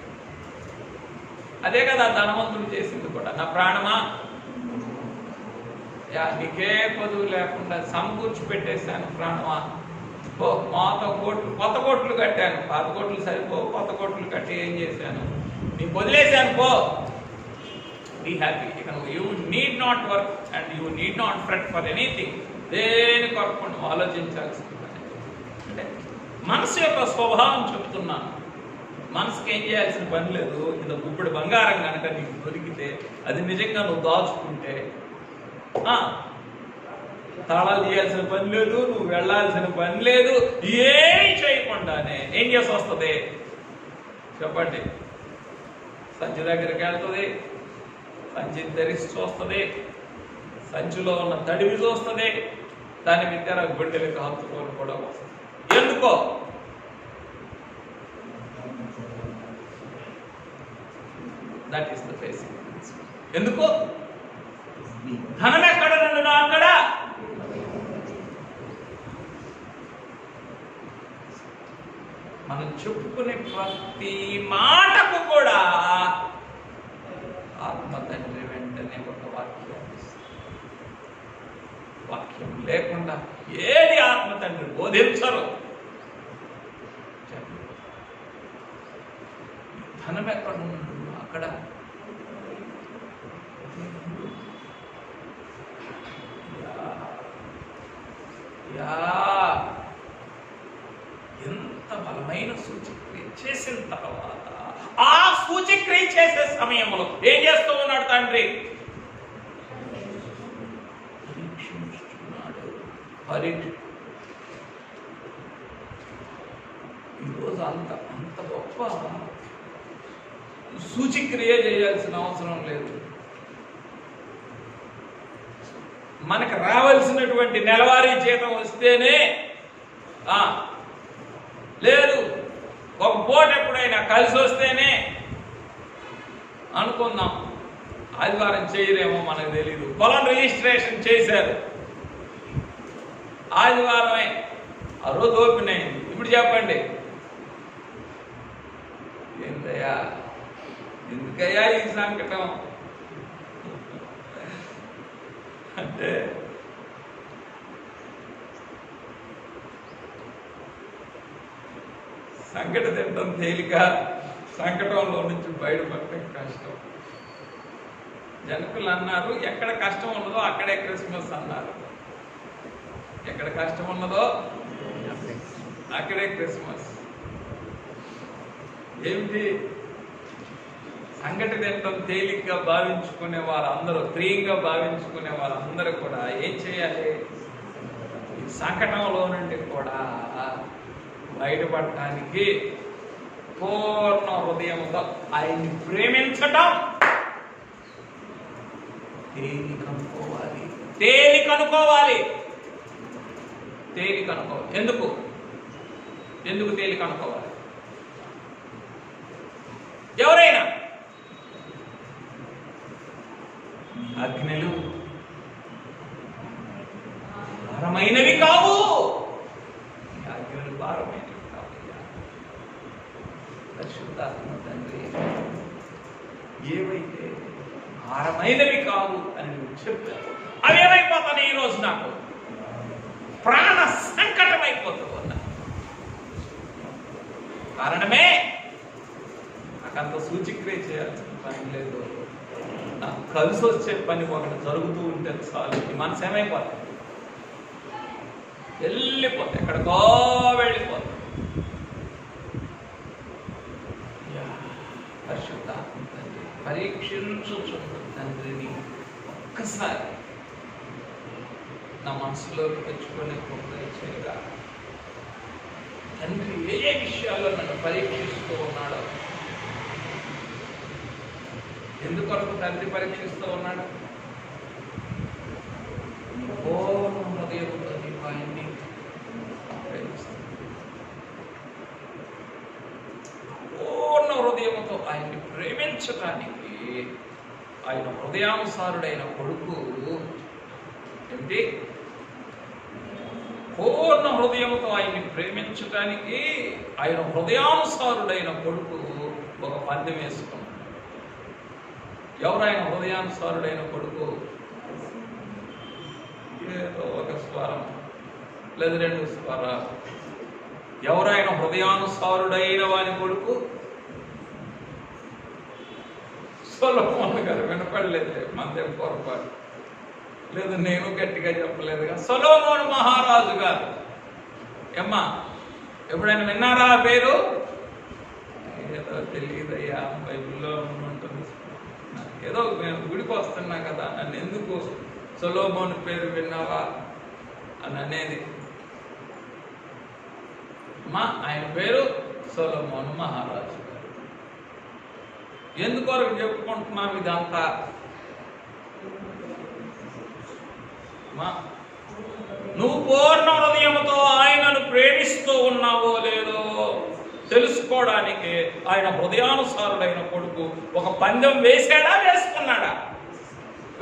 అదే కదా ధనవంతుడు చేసింది కూడా. నా ప్రాణమా, నీకే పొదువు లేకుండా సమకూర్చి పెట్టేశాను ప్రాణమా. కొత్త కోట్లు కట్టాను, పాత కోట్లు సరిపో, కొత్త కోట్లు కట్టి ఏం చేశాను? నీకు వదిలేశాను, పో, బీ హ్యాపీ. ఇక you need not work and you need not fret for anything. దేని కొరకు నువ్వు ఆలోచించాల్సింది. అంటే మనసు యొక్క స్వభావం చెప్తున్నాను. మనసుకి ఏం చేయాల్సిన పని లేదు. ఇది గుప్పెడు బంగారం కనుక నీకు దొరికితే, అది నిజంగా నువ్వు దాచుకుంటే తాళాలు తీయాల్సిన పని లేదు, నువ్వు వెళ్ళాల్సిన పని లేదు. ఏం చేయకుండానే ఏం చేసి వస్తుంది? చెప్పండి. సంచి దగ్గరికి వెళ్తుంది, సంచిని తెరిచి చూస్తుంది, సంచిలో ఉన్న తడివి చూస్తుంది, దాని మీద గుండెలకు హత్తుకొని కూడా వస్తుంది. ఎందుకో? That is the basic. ఎందుకో? ధనం ఎక్కడ నుండి అక్కడ. మనం చెప్పుకునే ప్రతి మాటకు కూడా ఆత్మ తండ్రి వెంటనే ఒక వాక్యం లేకుండా ఏది ఆత్మ తండ్రి బోధించరు. ధనం ఎక్కడ ఉంటుందో అక్కడ ఎంత బలమైన సూచక్రియ చేసిన తర్వాత, ఆ సూచక్రియ చేసే సమయంలో ఏం చేస్తూ ఉన్నాడు తండ్రి? ఈరోజు అంత గొప్ప సూచక్రియ చేయాల్సిన అవసరం లేదు. మనకు రావాల్సినటువంటి నెలవారీ జీతం వస్తేనే, లేదు ఒక పూట ఎప్పుడైనా కలిసి వస్తేనే అనుకుందాం. ఆదివారం చేయరేమో మనకు తెలీదు. పొలం రిజిస్ట్రేషన్ చేశారు, ఆదివారమే, ఆ రోజు ఓపెన్ అయింది. ఇప్పుడు చెప్పండి, ఏంటయ్యా, ఎందుకయ్యా ఈ సంకటం అంటే, సంకట తినడం తేలిక, సంకటంలో నుంచి బయటపడటం కష్టం. జనకులు అన్నారు, ఎక్కడ కష్టం ఉన్నదో అక్కడే క్రిస్మస్ అన్నారు. ఎక్కడ కష్టం ఉన్నదో అక్కడే క్రిస్మస్. ఏమిటి సంఘటన తినడం తేలిగ్గా భావించుకునే వారందరూ, ప్రియంగా భావించుకునే వారందరూ కూడా ఏం చేయాలి? ఈ సంకటంలో నుండి కూడా బయటపడటానికి పూర్ణ హృదయంతో ఆయన్ని ప్రేమించటం తేలికనుకోవాలి. ఎందుకు తేలికనుకోవాలి? ఎవరైనా అగ్నిలు భారమైనవి కావు. అగ్నిలు భారమైనవి కావు. పరిశుద్ధాత్మ తండ్రి ఏవైతే భారమైనవి కావు అని నువ్వు చెప్పావు, అవి ఏమైపోతాను ఈరోజు నాకు ప్రాణ సంకటం అయిపోతూ ఉన్నా. కారణమే నాకంత సూచిక్రియ చేయాల్సిన పని లేదు. నాకు కలిసి వచ్చే పని ఒకటి జరుగుతూ ఉంటే చాలు, ఈ మనసు ఏమైపోతుంది? వెళ్ళిపోతుంది, ఎక్కడికో వెళ్ళిపోతుంది. పరిశుద్ధాత్మ తండ్రి పరీక్షించుచున్న తండ్రిని ఒక్కసారి నా మనసులోకి తెచ్చుకొని చేయగా, తండ్రి ఏ విషయాల్లో నన్ను పరీక్షిస్తూ ఉన్నాడో, ఎందుకొరకు తండ్రి పరీక్షిస్తూ ఉన్నాడు? పూర్ణ హృదయంతో నీవు ఆయన్ని ప్రేమిస్తావు. పూర్ణ హృదయంతో ఆయన్ని ప్రేమించటానికి ఆయన హృదయానుసారుడైన కొడుకు ఏమిటి? పూర్ణ హృదయంతో ఆయన్ని ప్రేమించటానికి ఆయన హృదయానుసారుడైన కొడుకు ఒక పందెం వేసుకున్నాడు. ఎవరైనా హృదయానుసారుడైన కొడుకు? ఏదో ఒక స్వరం లేదు, 2 స్వరాలు. ఎవరైనా హృదయానుసారుడైన వాని కొడుకు సొలొమోను గారు. వినపడలేదు, మందేం పొరపాటు లేదు, నేను గట్టిగా చెప్పలేదుగా. సొలొమోను మహారాజు గారు. ఏమ్మా ఎప్పుడైనా విన్నారా ఆ పేరు? ఏదో తెలియదయ్యా, బైబిల్లో ఉంటుంది. ఏదో నేను గుడికి వస్తున్నా కదా, నన్ను ఎందుకు సొలొమోను పేరు విన్నావా అని అనేది. ఆయన పేరు సొలొమోను మహారాజు గారు. ఎందుకొరకు చెప్పుకుంటున్నాం ఇదంతా? నువ్వు పూర్ణ హృదయంతో ఆయనను ప్రేమిస్తూ ఉన్నావో లేదో తెలుసుకోవడానికి ఆయన హృదయానుసారుడైన కొడుకు ఒక పందెం వేశాడా?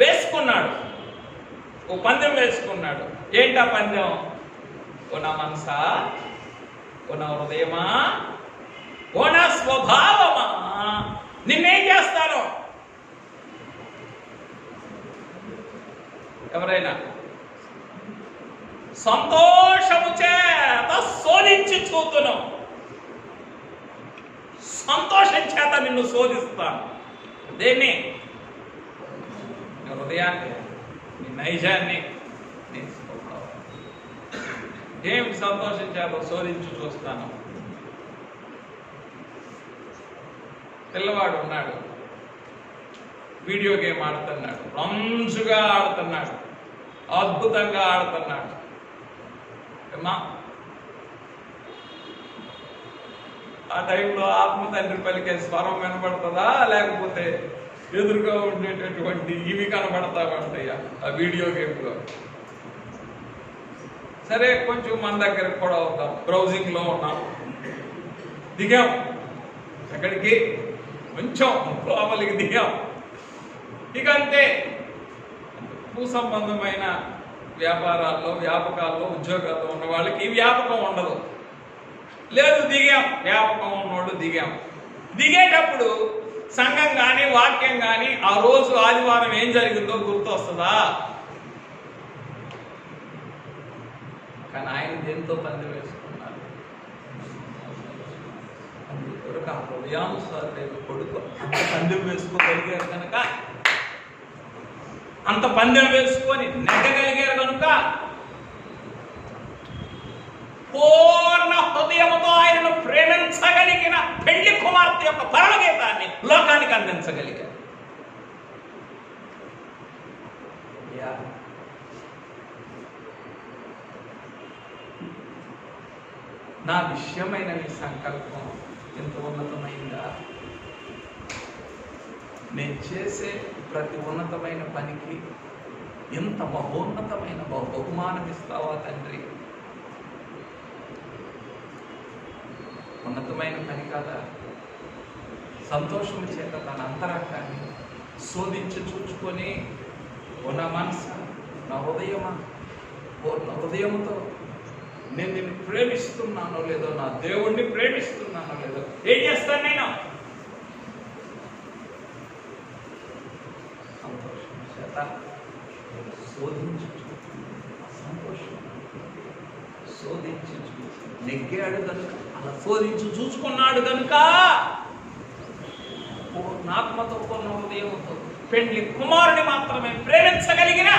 వేసుకున్నాడు. ఓ పందెం వేసుకున్నాడు. ఏంటా పందెం? ఓ నా మనసా, ఓ నా హృదయమా, ఓ నా స్వభావమా, నిన్నేం చేస్తాను? ఎవరైనా సంతోషము చేత శోధించి చూతును, సంతోషం చేత నిన్ను శోధిస్తాను. దేన్ని? నీ హృదయాన్ని, నీ నైజాన్ని, నీ స్వభావం. ఏమి సంతోషం చేత శోధించి చూస్తాను? పిల్లవాడు ఉన్నాడు, వీడియో గేమ్ ఆడుతున్నాడు, మంచుగా ఆడుతున్నాడు, అద్భుతంగా ఆడుతున్నాడు. అమ్మా ఆ టైంలో ఆత్మ తండ్రి పలికే స్వరం వినపడుతుందా, లేకపోతే ఎదురుగా ఉండేటటువంటి ఇవి కనబడతా ఉంటాయా ఆ వీడియో గేమ్లో? సరే, కొంచెం మన దగ్గరకు కూడా అవుతాం. బ్రౌజింగ్లో ఉన్నాం, దిగాం. ఎక్కడికి? కొంచెం లోపలికి దిగాం. ఇక అంతే. భూ సంబంధమైన వ్యాపారాల్లో, వ్యాపకాల్లో, ఉద్యోగాల్లో ఉన్న వాళ్ళకి ఈ వ్యాపకం ఉండదు. లేదు, దిగాం. వ్యాపకం ఉన్నోడు దిగాం. దిగేటప్పుడు సంఘం కానీ, వాక్యం కానీ, ఆ రోజు ఆదివారం ఏం జరిగిందో గుర్తు వస్తుందా? కానీ ఆయన దేంతో పందెం వేసుకున్నారు? అందుకొరకు ఆ హృదయానుసారుడైన కొడుకు అంత పందెం వేసుకోగలిగారు కనుక, అంత పందెం వేసుకొని నెగ్గగలిగారు కనుక పూర్ణ హృదయముతో ఆయనను ప్రేమించగలిగిన పెళ్లి కుమార్తె యొక్క పరమగీతాన్ని లోకానికి అందించగలిగారు. నా విషయమైన నీ సంకల్పం ఎంత ఉన్నతమైందా? నేను చేసే ప్రతి ఉన్నతమైన పనికి ఎంత మహోన్నతమైన బహుమానం ఇస్తావా తండ్రి? ఉన్నతమైన పని కాదా? సంతోషము చేత తన అంతరంగాన్ని శోధించి చూచుకొని, ఓ నా మనసు, నా హృదయమా, ఓ నా హృదయముతో నేను నిన్ను ప్రేమిస్తున్నానో లేదో, నా దేవుణ్ణి ప్రేమిస్తున్నానో లేదో ఏం చేస్తాను నేను? సంతోషం చేత శోధించు, సంతోషం శోధించి నెగ్గాడు కనుక, అలా శోధించి చూసుకున్నాడు కనుక పూర్ణాత్మతో పూర్ణ హృదయంతో పెండ్లి కుమారుని మాత్రమే ప్రేమించగలిగిన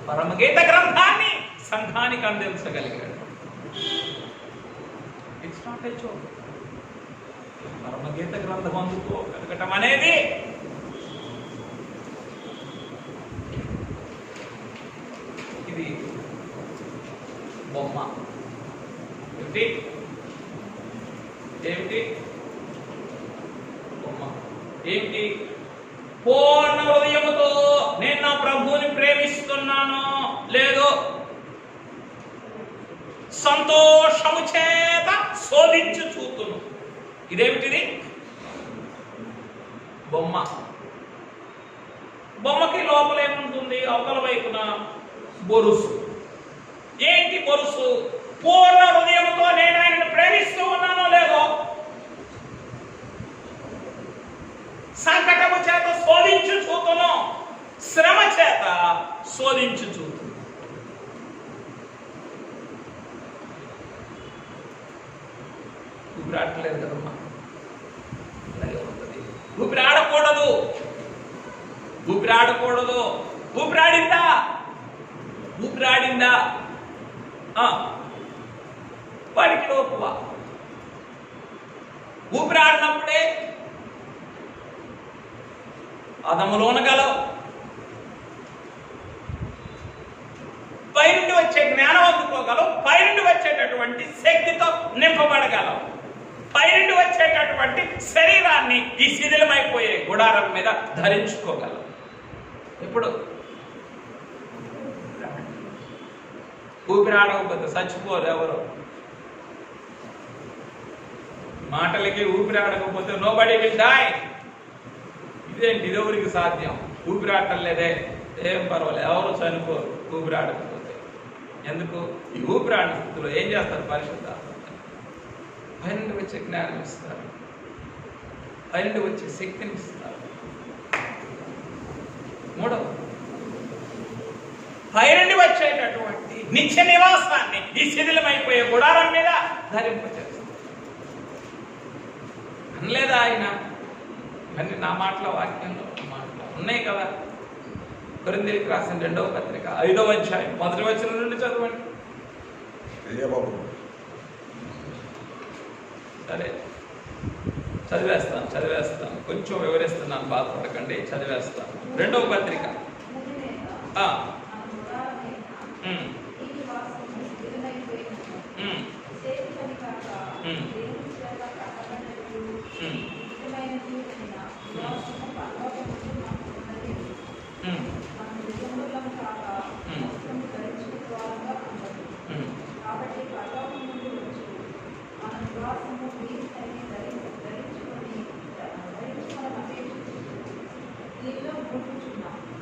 పరమగీత గ్రంథాన్ని సంఘానికి అందించగలిగాడు. It's not a joke. పరమగీత గ్రంథం అందుకోగలగటం అనేది ఇది బొమ్మ. ఏమిటి బొమ్మ? ఏమిటి? పూర్ణ హృదయముతో నేను నా ప్రభువుని ప్రేమిస్తున్నాను లేదో, సంతోషము చేత శోధించి చూతును. ఇదేమిటిది? బొమ్మ. బొమ్మకి లోపల ఏముంటుంది? అవతల వైపున బొరుసు. ఏంటి బొరుసు? పూర్ణ హృదయముతో నేను ఆయనను ప్రేమిస్తూ ఉన్నానో లేదో, సంకటము చేత శోధించు చూతును, శ్రమ చేత శోధించు చూతును. ఊపిరాడలేదు కదమ్మా, అలాగే ఉంటుంది. ఊపిరాడకూడదు, ఊపిరాడకూడదు. ఊపిరాడిందా? ఊపిరాడిందా? వాడికి లోపువా. ఊపిరాడినప్పుడే అదములోన గలవు, పైనుండి వచ్చే జ్ఞానం అందుకోగలవు, పైనుండి వచ్చేటటువంటి శక్తితో నింపబడగలవు, పైనుండి వచ్చేటటువంటి శరీరాన్ని ఈ శిథిలమైపోయే గుడారం మీద ధరించుకోగలవు. ఇప్పుడు ఊపిరాడకపోతే చచ్చిపోరు ఎవరు. మాటలకి ఊపిరాడకపోతే నోబడీ విల్ డై. ఇదేంటి? ఇదెవరికి సాధ్యం? ఊపిరాడటం లేదే, ఏం పర్వాలేదు, ఎవరు చనిపోరు ఊపిరాడకపోతే. ఎందుకు? ఈ ఊపిరాడిన స్థితిలో ఏం చేస్తారు? పరిశుద్ధాత్మ పైనుండి వచ్చే జ్ఞానం ఇస్తారు, పైనుండి వచ్చే శక్తిని ఇస్తారు. మూడవ, పైనుండి వచ్చేటటువంటి నిత్య నివాసాన్ని ఈ శిథిలమైపోయే గుడారం మీద ధరింపచేస్తారు. అనలేదా ఆయన? ఇవన్నీ నా మాటల వాక్యంలో మాటలు ఉన్నాయి కదా. కొరింథీయులకు రాసిన 2వ పత్రిక 5వ అధ్యాయం 1వ వచనం నుండి చదవండి. సరే, చదివేస్తాను, కొంచెం వివరిస్తున్నాను, బాధపడకండి, చదివేస్తాను. 2వ పత్రిక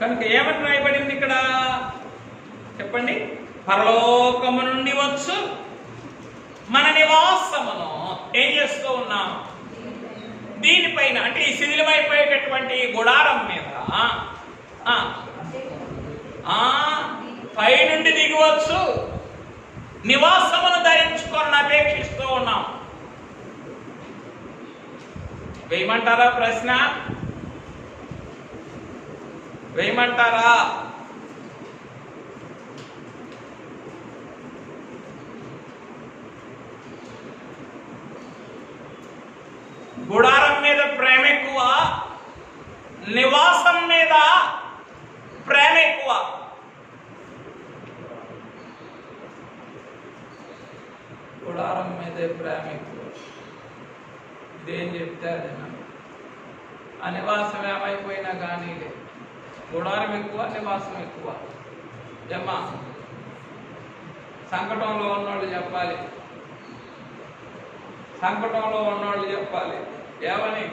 కనుక ఏమని రాయబడింది ఇక్కడ చెప్పండి? పరలోకము నుండి వచ్చు మన నివాసమును ఏం చేస్తూ ఉన్నాం? దీనిపైన, అంటే ఈ శిథిలమైపోయేటటువంటి గుడారం మీద పైనుండి దిగివచ్చు, నివాసమును ధరించుకొని అపేక్షిస్తూ ఉన్నాం. వేయమంటారా ప్రశ్న? వేయమంటారా? ప్రేమ ఎక్కువ, నివాసం మీద ప్రేమ ఎక్కువ? గుడారం మీదే ప్రేమ ఎక్కువ. ఇదేం చెప్తే అదేనా? ఆ నివాసం ఏమైపోయినా కానీ గుడారం ఎక్కువ, నివాసం ఎక్కువ. ఏమ్మా, సంకటంలో ఉన్నోళ్ళు చెప్పాలి, సంకటంలో ఉన్నోళ్ళు చెప్పాలి. ఏమని?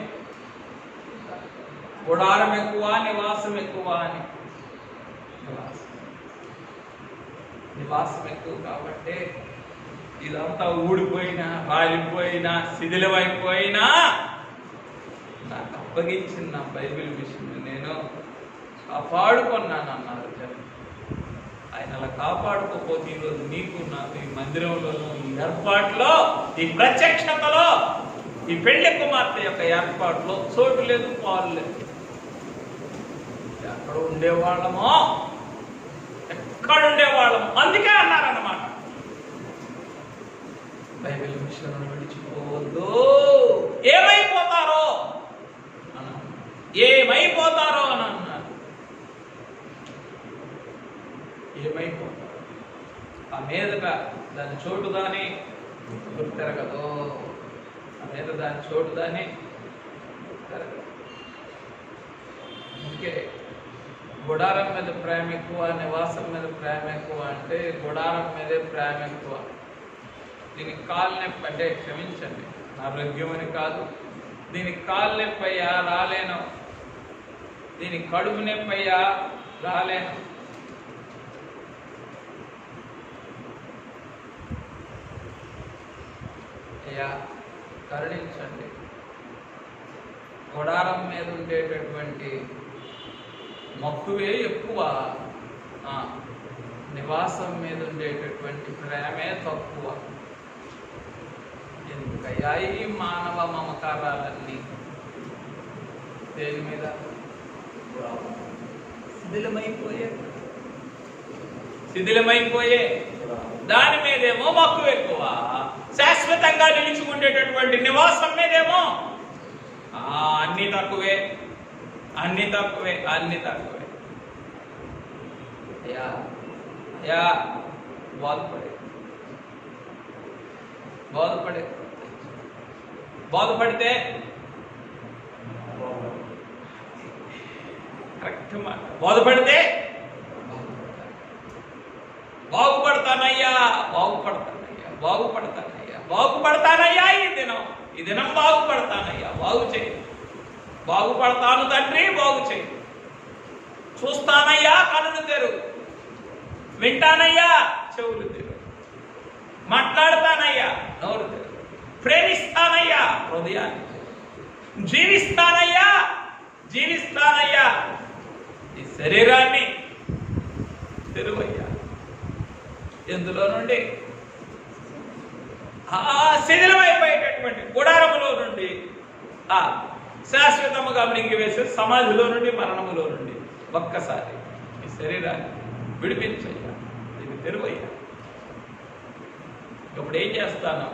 గుడారం ఎక్కువ, నివాసం ఎక్కువ అని. నివాసం ఎక్కువ కాబట్టి ఇదంతా ఊడిపోయినా, రాలిపోయినా, శిథిలమైపోయినా నాకు అప్పగించిన బైబిల్ విషయం నేను కాపాడుకున్నాను అన్నారు జనం. ఆయన అలా కాపాడుకోపోతే ఈరోజు నీకు నాకు ఈ మందిరంలోనూ, ఈ ఏర్పాట్లో, ఈ ప్రత్యక్షతలో, ఈ పెళ్లి కుమార్తె యొక్క ఏర్పాట్లో చోటు లేదు, పాలు లేదు. ఎక్కడ ఉండేవాళ్ళమో, ఎక్కడ ఉండేవాళ్ళము. అందుకే అన్నారన్నమాట, బైబిల్ విషయంలో విడిచిపోవద్దు. ఏమైపోతారో అన్నారు, ఏమైపోతారో అని అన్నారు. ఏమైపోతారు? ఆ మీదట దాని చోటు దాని గుర్తెరగదు. ఆ మీద దాని చోటు దాని తిరగదు. అందుకే గుడారం మీద ప్రేమ ఎక్కువ, నివాసం మీద ప్రేమ ఎక్కువ అంటే గుడారం మీదే ప్రేమ ఎక్కువ. దీనికి కాలు నొప్పి అంటే, క్షమించండి, ఆరోగ్యం అని కాదు, దీనికి కాలు నొప్పి అయ్యా రాలేను, దీనికి కడుపు నొప్పి అయ్యా రాలేను. అయ్యా కరుణించండి. గుడారం మీద ఉండేటటువంటి మక్కువే ఎక్కువ, నివాసం మీద ఉండేటటువంటి ప్రేమే తక్కువ. ఎందుకయ్యా ఈ మానవ మమకారాలన్నీ? దేని మీద? శిథిలమైపోయే దాని మీదేమో మక్కువ ఎక్కువ, శాశ్వతంగా నిలుచుకుండేటటువంటి నివాసం మీదేమో అన్ని తక్కువే, అన్ని తక్కువే, అన్ని తక్కువే. అయ్యా అయ్యా బాధపడితే కరెక్ట్ మాట, బాధపడితే బాగుపడతానయ్యా, బాగుపడతానయ్యా, బాగుపడతానయ్యా, బాగుపడతానయ్యా. ఈ దినం బాగుపడతానయ్యా, బాగు చేయి. బాగుపడతాను తండ్రి, బాగు చేయి. చూస్తానయ్యా, కనులు తెరువు. వింటానయ్యా, చెవులు తెరువు. మాట్లాడతానయ్యా, నోరు తెరువు. ప్రేమిస్తానయ్యా, హృదయాన్ని. జీవిస్తానయ్యా, ఈ శరీరాన్ని తెరువయ్యా. ఎందులో నుండి? శిథిలమైపోయేటటువంటి గుడారములో నుండి, శాశ్వతముగా మృంగివేసే సమాధిలో నుండి, మరణములో నుండి ఒక్కసారి ఈ శరీరాన్ని విడిపించయ్యా, ఇది తెరువయ్యా. ఇప్పుడు ఏం చేస్తాను?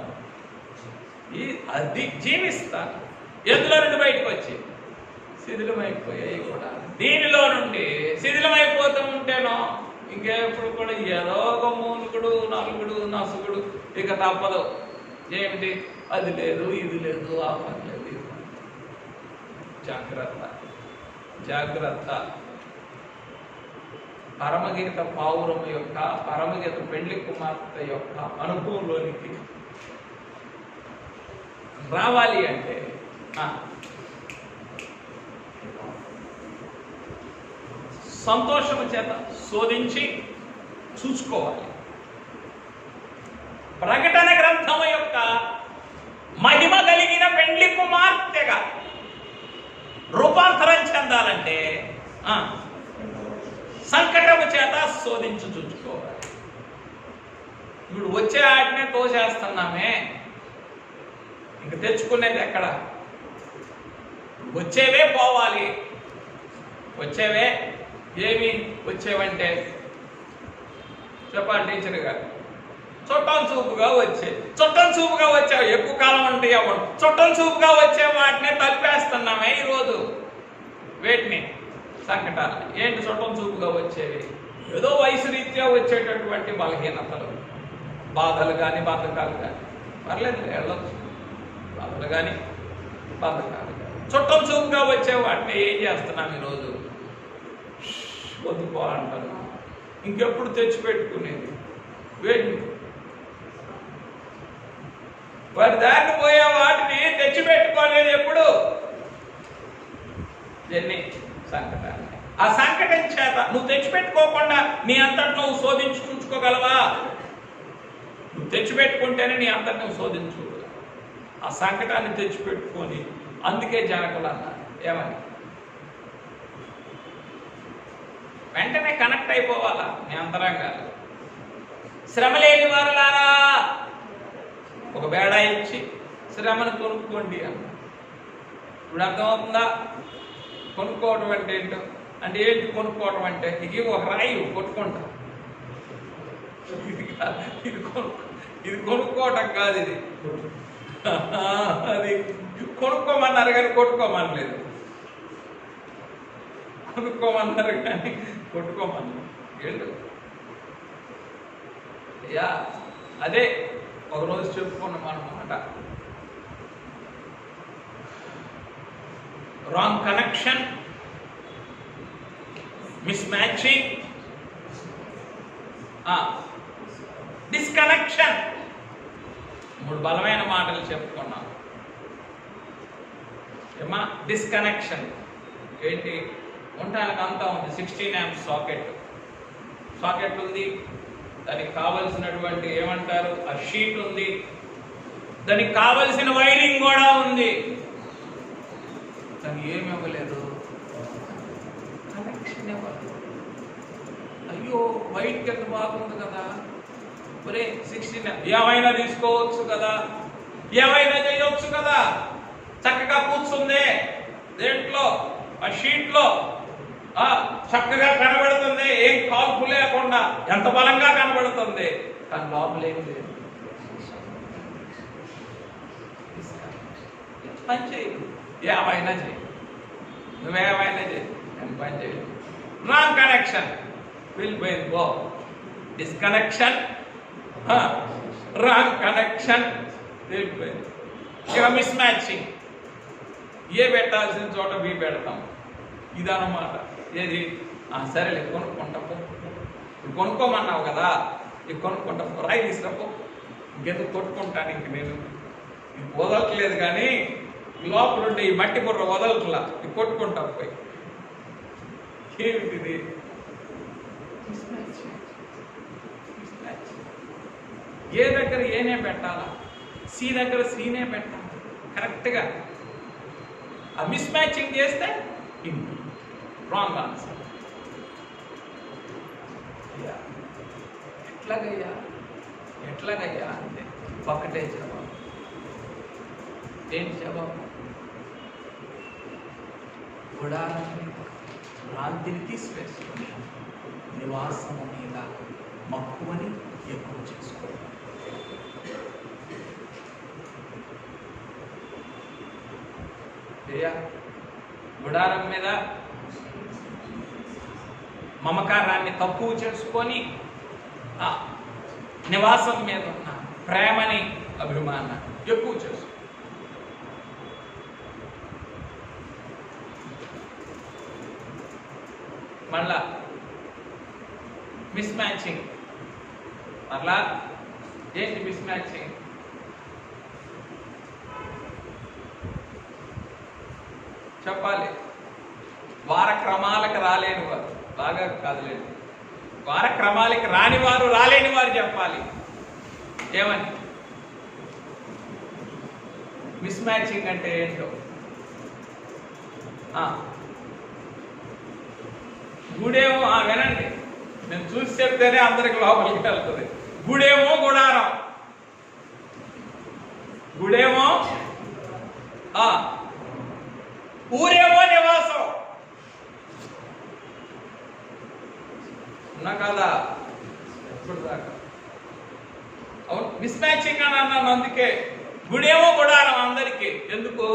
అది జీవిస్తాను. ఎందులో నుండి బయటకు వచ్చి? శిథిలమైపోయాయి కూడా. దీనిలో నుండి శిథిలమైపోతూ ఉంటేనో ఇంకెప్పుడు కూడా ఏదో ఒక మూనుకుడు, నలుగుడు, నసుగుడు, ఇక తప్పదు. ఏమిటి? అది లేదు, ఇది లేదు, ఆ పని లేదు. జాగ్రత్త, జాగ్రత్త. పరమగీత పావురం యొక్క, పరమగీత పెళ్లి కుమార్తె యొక్క అనుభవంలోనికి రావాలి అంటే సంతోషము చేత శోధించి చూసుకోవాలి. ప్రకటన గ్రంథము యొక్క మహిమ కలిగిన పెండ్లి కుమార్తెగా రూపాంతరం చెందాలంటే సంకటము చేత శోధించి చూసుకోవాలి. ఇప్పుడు వచ్చే ఆటనే తోసేస్తున్నామే, ఇంక తెచ్చుకునేది ఎక్కడ? వచ్చేవే పోవాలి. వచ్చేవే ఏమి వచ్చేవంటే చెప్పాలి టీచర్ గారు, చుట్టం చూపుగా వచ్చావు. ఎక్కువ కాలం అంటే ఎవరు చుట్టం చూపుగా వచ్చే వాటినే తలిపేస్తా చేస్తున్నామే ఈరోజు వేటిని సంకటాలు ఏంటి చుట్టం చూపుగా వచ్చేవి ఏదో వయసు రీత్యా వచ్చేటటువంటి బలహీనతలు బాధలు కానీ బద్ధకాలు కానీ పర్లేదు వెళ్ళొచ్చు బాధలు కానీ బద్ధకాలు కానీ చుట్టం చూపుగా వచ్చే వాటిని ఏం చేస్తున్నాం ఈరోజు వద్దుకో అంటారు ఇంకెప్పుడు తెచ్చిపెట్టుకునేది వేటి వారి దారిని పోయే వాటిని తెచ్చిపెట్టుకోలేదు ఎప్పుడు ఎన్ని సంకటాన్ని ఆ సంకటం చేత నువ్వు తెచ్చిపెట్టుకోకుండా నీ అంతటి నువ్వు శోధించుకుంచుకోగలవా నువ్వు తెచ్చిపెట్టుకుంటేనే నీ అంతటి నువ్వు శోధించుకోగలవు ఆ సంకటాన్ని తెచ్చిపెట్టుకొని అందుకే జనకులు అన్నారు ఏమని వెంటనే కనెక్ట్ అయిపోవాలా నీ అంతరంగాలు శ్రమ లేని వారులారా ఒక బేడా ఇచ్చి శ్రమను కొనుక్కోండి అన్న ఇప్పుడు అర్థమవుతుందా కొనుక్కోవటం అంటే ఏంటో అంటే ఏంటి కొనుక్కోవటం అంటే ఇది ఒక రాయి కొట్టుకుంటా ఇది కొనుక్కోవటం కాదు ఇది అది కొనుక్కోమన్నారు కానీ కొట్టుకోమనలేదు కొనుక్కోమన్నారు కానీ కొట్టుకోమన్నారు ఏంటో యా అదే ఒకరోజు చెప్పుకున్నాం అన్నమాట wrong connection miss matching disconnection 3 బలమైన మాటలు చెప్పుకున్నాం ఏమా డిస్కనెక్షన్ ఏంటి ఉండటానికి అంతా ఉంది 16 amps సాకెట్ ఉంది దానికి కావలసినటువంటి ఏమంటారు ఆ షీట్ ఉంది దానికి కావలసిన వైరింగ్ కూడా ఉంది దానికి ఏమి ఇవ్వలేదు కనెక్షన్ ఇవ్వలేదు అయ్యో వైట్ ఎంత బాగుంది కదా ఒరే 16 ఏమైనా తీసుకోవచ్చు కదా ఏమైనా చేయవచ్చు కదా చక్కగా కూర్చుంది దేంట్లో ఆ షీట్లో చక్కగా కనబడుతుంది ఏం కాల్పు లేకుండా ఎంత బలంగా కనబడుతుంది కానీ లోపలేం లేదు పని చేయి ఏమైనా చేయి నువ్వేమైనా చేయి నేను పని చేయి రాంగ్ కనెక్షన్ వెళ్ళిపోయింది గో డిస్కనెక్షన్ రాంగ్ కనెక్షన్ వెళ్ళిపోయింది ఇక మిస్ మ్యాచింగ్ ఏ పెట్టాల్సిన చోట బి పెడతాం ఇదన్నమాట ఏది సరేలే కొనుక్కుంటాము ఇప్పుడు కొనుక్కోమన్నావు కదా ఇది కొనుక్కుంటాము రాయి తీసుకురాపో ఇంకెందుకు కొట్టుకుంటాను ఇంక నేను ఇది వదలట్లేదు కానీ లోపల ఉండే ఈ మట్టి బుర్ర వదలట్లా ఇది కొట్టుకుంటాం పోయి ఏమిటిది ఏ దగ్గర ఏనే పెట్టాలా సి దగ్గర సీనే పెట్టాలి కరెక్ట్గా ఆ మిస్ మ్యాచింగ్ చేస్తే రాంగ్ ఆన్సర్ ఎట్లాగయ్యా అంటే ఒకటే జవాబు ఏంటి జవాబు గుడారాన్ని భ్రాంతిని తీసివేసుకొని నివాసము మీద మక్కువని ఎక్కువ చేసుకోవాలి గుడారం మీద మమకారాన్ని తక్కువ చేసుకొని నివాసం మీద ఉన్న ప్రేమని అభిమానాన్ని ఎక్కువ చేసుకో మళ్ళా మిస్ మ్యాచింగ్ మళ్ళా ఏంటి మిస్ మ్యాచింగ్ చెప్పాలి వారక్రమాలకు రాలేని వారు బాగా కాదులేదు వారక్రమాలకి రాని వారు రాలేని వారు చెప్పాలి ఏమని మిస్ మ్యాచింగ్ అంటే ఏంటో గుడేమో వినండి నేను చూసి చెప్తేనే అందరికి లోపలికి వెళ్తుంది గుడేమో గుడారం గుడేమో ఊరేమో నివాసం ఉన్నా కదా ఎప్పుడు దాకా అవును మిస్ మ్యాచింగ్ అని అన్నాను అందుకే గుడేమో గుడారం అందరికీ ఎందుకు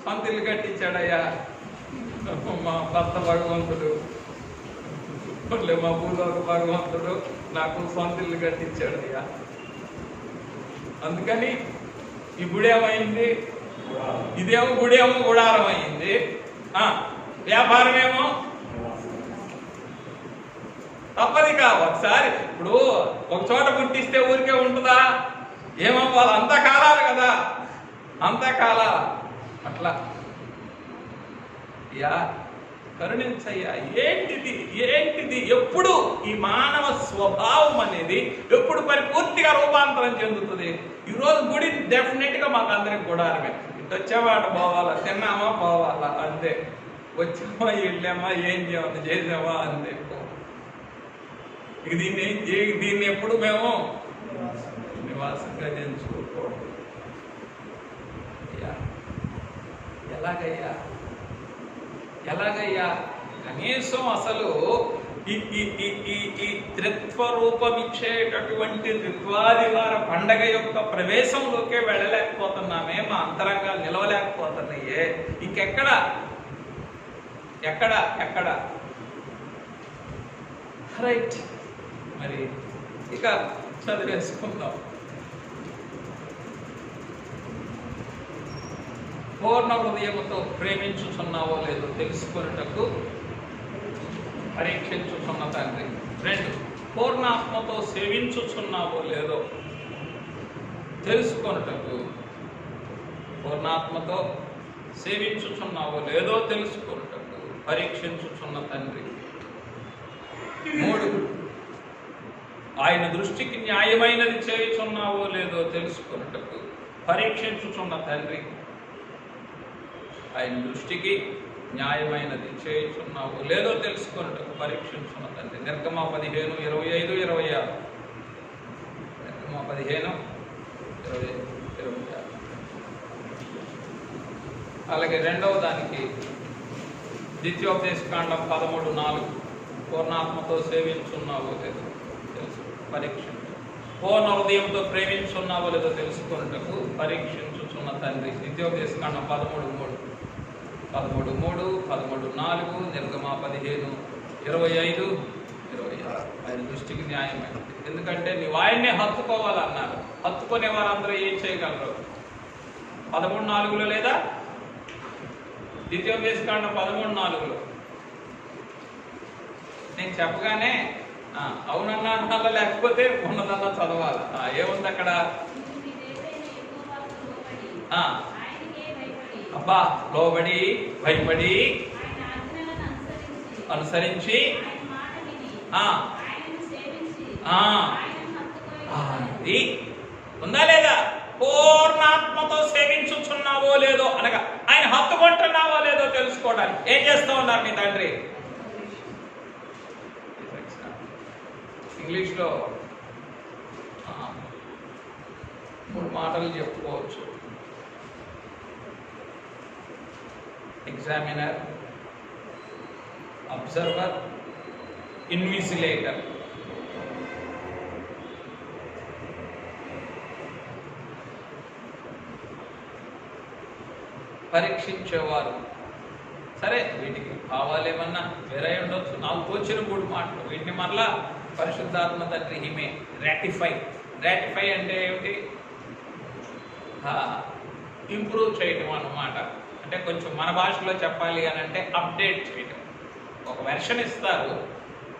సొంత ఇల్లు కట్టించాడయ్యా మా భర్త భగవంతుడు, మా భూలోక భగవంతుడు నాకు సొంత ఇల్లు కట్టించాడయ్యా. అందుకని ఈ గుడి ఏమైంది, ఇదేమో గుడి ఏమో గుడారం అయింది, వ్యాపారం ఏమో తప్పదిగా. ఒకసారి ఇప్పుడు ఒక చోట పుట్టిస్తే ఊరికే ఉంటుందా, ఏమవ్వాలి, అంతా కాలాలి కదా, అంతా కాలాల. అట్లా యా కరుణించయ్యా. ఏంటిది ఎప్పుడు ఈ మానవ స్వభావం అనేది ఎప్పుడు పరిపూర్తిగా రూపాంతరం చెందుతుంది? ఈరోజు గుడి డెఫినెట్ గా మాకు అందరికి గుడారమే. ఇటు వచ్చామాట పోవాలా, తిన్నామా పోవాలా అంతే, వచ్చామా వెళ్ళామా ఏం చేసామా అంతే. ఇక దీన్ని ఎప్పుడు మేము నివాసంగా ఎంచుకోకూడదు. ఎలాగయ్యా కనీసం అసలు ఈ త్రిత్వ రూపమిచ్చేటటువంటి త్రిత్వాదివార పండగ యొక్క ప్రవేశంలోకే వెళ్ళలేకపోతున్నామే, మా అంతరంగాలు నిలవలేకపోతున్నాయే. ఇంకెక్కడ ఎక్కడ రైట్. మరి ఇక చదివేసుకుందాం. పూర్ణ హృదయముతో ప్రేమించుచున్నావో లేదో తెలుసుకొనుటకు పరీక్షించుచున్న తండ్రి. 2, పూర్ణాత్మతో సేవించుచున్నావో లేదో తెలుసుకొనుటకు, పూర్ణాత్మతో సేవించుచున్నావో లేదో తెలుసుకొనుటకు పరీక్షించుచున్న తండ్రి. 3, ఆయన దృష్టికి న్యాయమైనది చేయుచున్నావో లేదో తెలుసుకొనుటకు పరీక్షించుచున్న తండ్రి. ఆయన దృష్టికి న్యాయమైనది చేయుచున్నావో లేదో తెలుసుకొనుటకు పరీక్షించున్న తండ్రి. నిర్గమ 15:25-26. నిర్గమ 15:25-26. అలాగే రెండవ దానికి ద్వితీయోపదేశకాండం 13:4. పూర్ణాత్మతో సేవించున్నావో లేదో తెలుసు పరీక్షించు. పూర్ణ హృదయంతో ప్రేమించున్నావో లేదో తెలుసుకొనుటకు పరీక్షించుచున్న తండ్రి. ద్వితీయోపదేశకాండం 13:3, 13:4, నిర్గమ 15:25-26. ఆయన దృష్టికి న్యాయమైనది. ఎందుకంటే నీవు ఆయన్నే హత్తుకోవాలన్నారు. హత్తుకునే వారందరూ ఏం చేయగలరు? 13:4 లేదా ద్వితీయోపదేశకాండం 13:4. నేను చెప్పగానే అవునన్నా అనాలా లేకపోతే ఉన్నదన్నా చదవాలి. ఏముంది అక్కడ? అబ్బా, లోబడి భయపడి అనుసరించి ఉందా లేదా? పూర్ణాత్మతో సేవించుచున్నావో లేదో అనగా ఆయన హత్తుకుంటున్నావో లేదో తెలుసుకోవడానికి ఏం చేస్తూ ఉన్నారు మీ తండ్రి? ఇంగ్లీష్లో 3 మాటలు చెప్పుకోవచ్చు. Examiner, observer, invigilator. పరీక్షించేవారు. సరే, వీటికి భావాలేమన్నా వేరే ఉండొచ్చు. నాకు తోచిన 3 మాటలు. వీటిని మరలా పరిశుద్ధాత్మ తండ్రి హిమే రాటిఫై అంటే ఏమిటి? ఇంప్రూవ్ చేయటం అన్నమాట. అంటే కొంచెం మన భాషలో చెప్పాలి అని అంటే అప్డేట్ చేయటం. ఒక వెర్షన్ ఇస్తారు,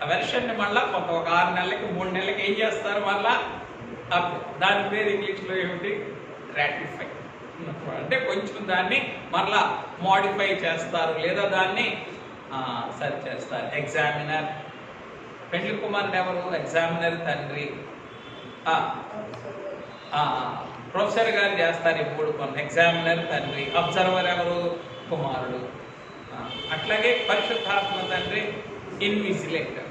ఆ వెర్షన్ని మళ్ళీ ఒక 6 నెలలకి 3 నెలలకి ఏం చేస్తారు? మళ్ళా దాని పేరు ఇంగ్లీష్లో ఏమిటి? రాటిఫై. అంటే కొంచెం దాన్ని మరలా మోడిఫై చేస్తారు, లేదా దాన్ని సరి చేస్తారు. ఎగ్జామినర్, పెండ్లి కుమారుడు ఎవరు? ఎగ్జామినర్ తండ్రి. ప్రొఫెసర్ గారు చేస్తారు ఈ 3 పనులు. ఎగ్జామినర్ తండ్రి, అబ్జర్వర్ ఎవరు? కుమారుడు. అట్లాగే పరిశుద్ధాత్మ తండ్రి ఇన్విజిలేటర్.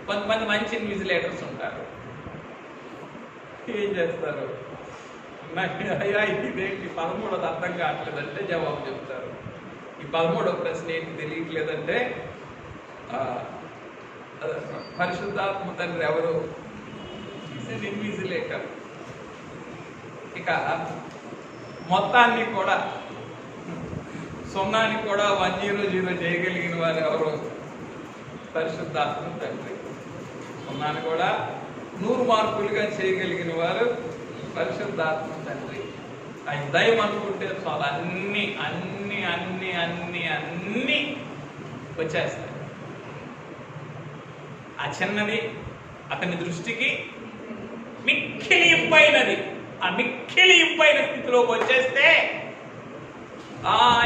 కొంతమంది మంచి ఇన్విజిలేటర్స్ ఉంటారు. ఏం చేస్తారు? అయ్యా ఇదేంటి 13వ అర్థం కావట్లేదంటే జవాబు చెప్తారు. ఈ 13వ ప్రశ్న ఏంటి తెలియట్లేదంటే పరిశుద్ధాత్మ తండ్రి ఎవరు? ఇన్విజిలేటర్. ఇక మొత్తాన్ని కూడా సున్నానికి కూడా 100 చేయగలిగిన వారు ఎవరు? పరిశుద్ధాత్మ తండ్రి. సున్నాన్ని కూడా 100 మార్కులుగా చేయగలిగిన వారు పరిశుద్ధాత్మ తండ్రి. ఆయన దయం అనుకుంటే చాలు, అన్ని అన్ని అన్ని అన్ని అన్ని వచ్చేస్తాయి. ఆ చిన్నది అతని దృష్టికి మిక్కిలి ఇంపైనది. ఆ మిక్కిలి ఇంపైన స్థితిలోకి వచ్చేస్తే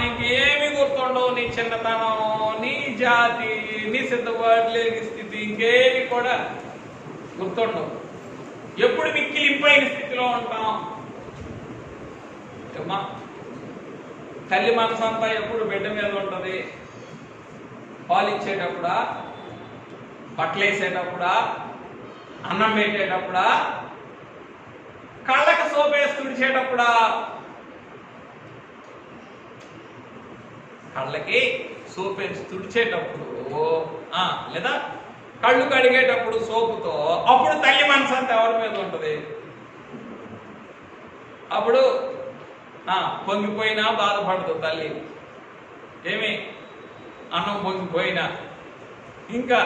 ఇంకేమి గుర్తుండవు. నీ చిన్నతనం, నీ జాతి, నీ సిద్ధపాటు లేని స్థితి, ఇంకేమి కూడా గుర్తుండవు. ఎప్పుడు మిక్కిలి ఇంపైన స్థితిలో ఉంటాం? తల్లి మనసంతా ఎప్పుడు బిడ్డ మీద ఉంటుంది. పాలు ఇచ్చేటప్పుడా, బట్టలు వేసేటప్పుడా, అన్నం పెట్టేటప్పుడా, కళ్ళకి సోపేసి తుడిచేటప్పుడా? కళ్ళకి సోపేసి తుడిచేటప్పుడు లేదా కళ్ళు కడిగేటప్పుడు సోపుతో, అప్పుడు తల్లి మనసంతా ఎవరి మీద ఉంటుంది? అప్పుడు పొంగిపోయినా బాధపడదు తల్లి. ఏమి అన్నం పొంగిపోయినా, ఇంకా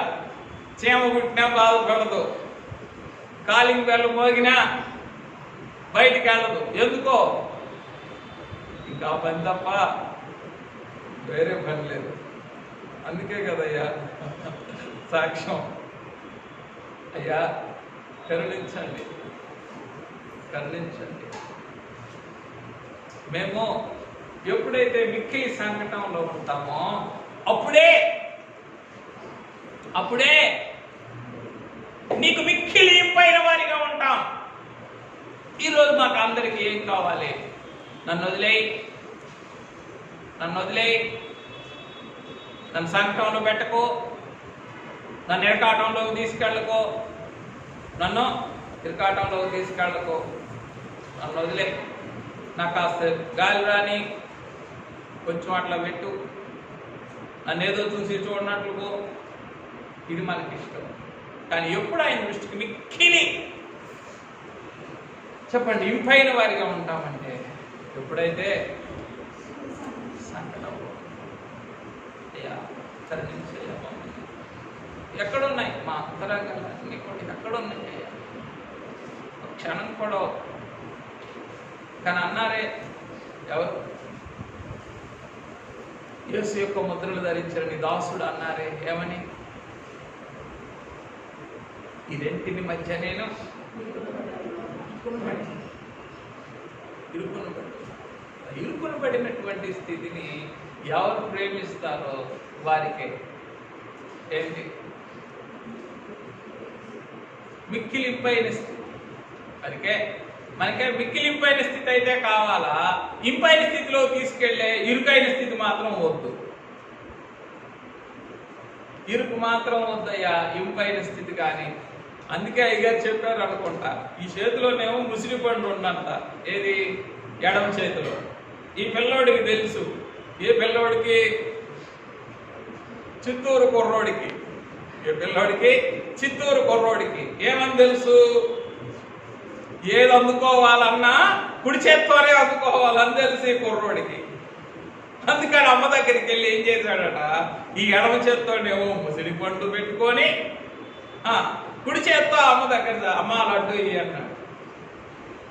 చీమ కుట్టినా బాధపడదు, కాలింగ్ బెల్ల మోగినా బయటికి వెళ్ళదు. ఎందుకో? ఇంకా పని తప్ప వేరే పని లేదు. అందుకే కదయ్యా సాక్ష్యం. అయ్యా కరుణించండి, కరుణించండి. మేము ఎప్పుడైతే మిక్కిలి సంకటంలో ఉంటామో అప్పుడే నీకు మిక్కిలి ఇంపైన వారిగా ఉంటాం. ఈరోజు మాకు అందరికీ ఏం కావాలి? నన్ను వదిలేయి, నన్ను సంకటంలో పెట్టకు, నన్ను ఇరకాటంలోకి తీసుకెళ్ళకో, నన్ను వదిలే. నాకు కాస్త గాలి రాని, కొంచెం అట్లా పెట్టు, నన్ను ఏదో చూసి చూడనట్లుకో. ఇది మనకి ఇష్టం. కానీ ఎప్పుడు ఆయన దృష్టికి మిక్కిలి చెప్పండి ఇంపైన వారిగా ఉంటామంటే ఎప్పుడైతే సంకటంలో. అయ్యా కరుణించయ్యా, ఎక్కడున్నాయి మా అంతరంగాలన్నీ కూడా? ఎక్కడున్నాయి అయ్యా? ఒక క్షణం కూడా. కానీ అన్నారే ఎవరు? యేసు యొక్క ముద్రలు ధరించిన నీ దాసుడు అన్నారే, ఏమని? ఈ రెంటిని మధ్య నేను ఇరుకును పడినటువంటి స్థితిని ఎవరు ప్రేమిస్తారో వారికే ఏంటి మిక్కిలింపైన స్థితి. మనకే మిక్కిలింపైన స్థితి అయితే కావాలా? ఇంపైన స్థితిలో తీసుకెళ్లే ఇరుకైన స్థితి మాత్రం వద్దు. ఇరుకు మాత్రం వద్దయ్యా, ఇంపైన స్థితి. కానీ అందుకే అయ్యగారు చెప్పారు అనుకుంటా, ఈ చేతిలోనేమో ముసిరి పండు ఉండంట. ఏది? ఎడమ చేతిలో. ఈ పిల్లోడికి తెలుసు. ఏ పిల్లోడికి? చిత్తూరు కుర్రోడికి. చిత్తూరు కుర్రోడికి ఏమని తెలుసు? ఏది అందుకోవాలన్నా కుడి చేత్తోనే అందుకోవాలని తెలుసు ఈ కుర్రోడికి. అందుకని అమ్మ దగ్గరికి వెళ్ళి ఏం చేశాడట? ఈ ఎడమ చేత్తోనేమో ముసిరి పండు పెట్టుకొని కుడి చేత్తో అమ్మ దగ్గర, అమ్మ లడ్డు ఇవి అన్నాడు.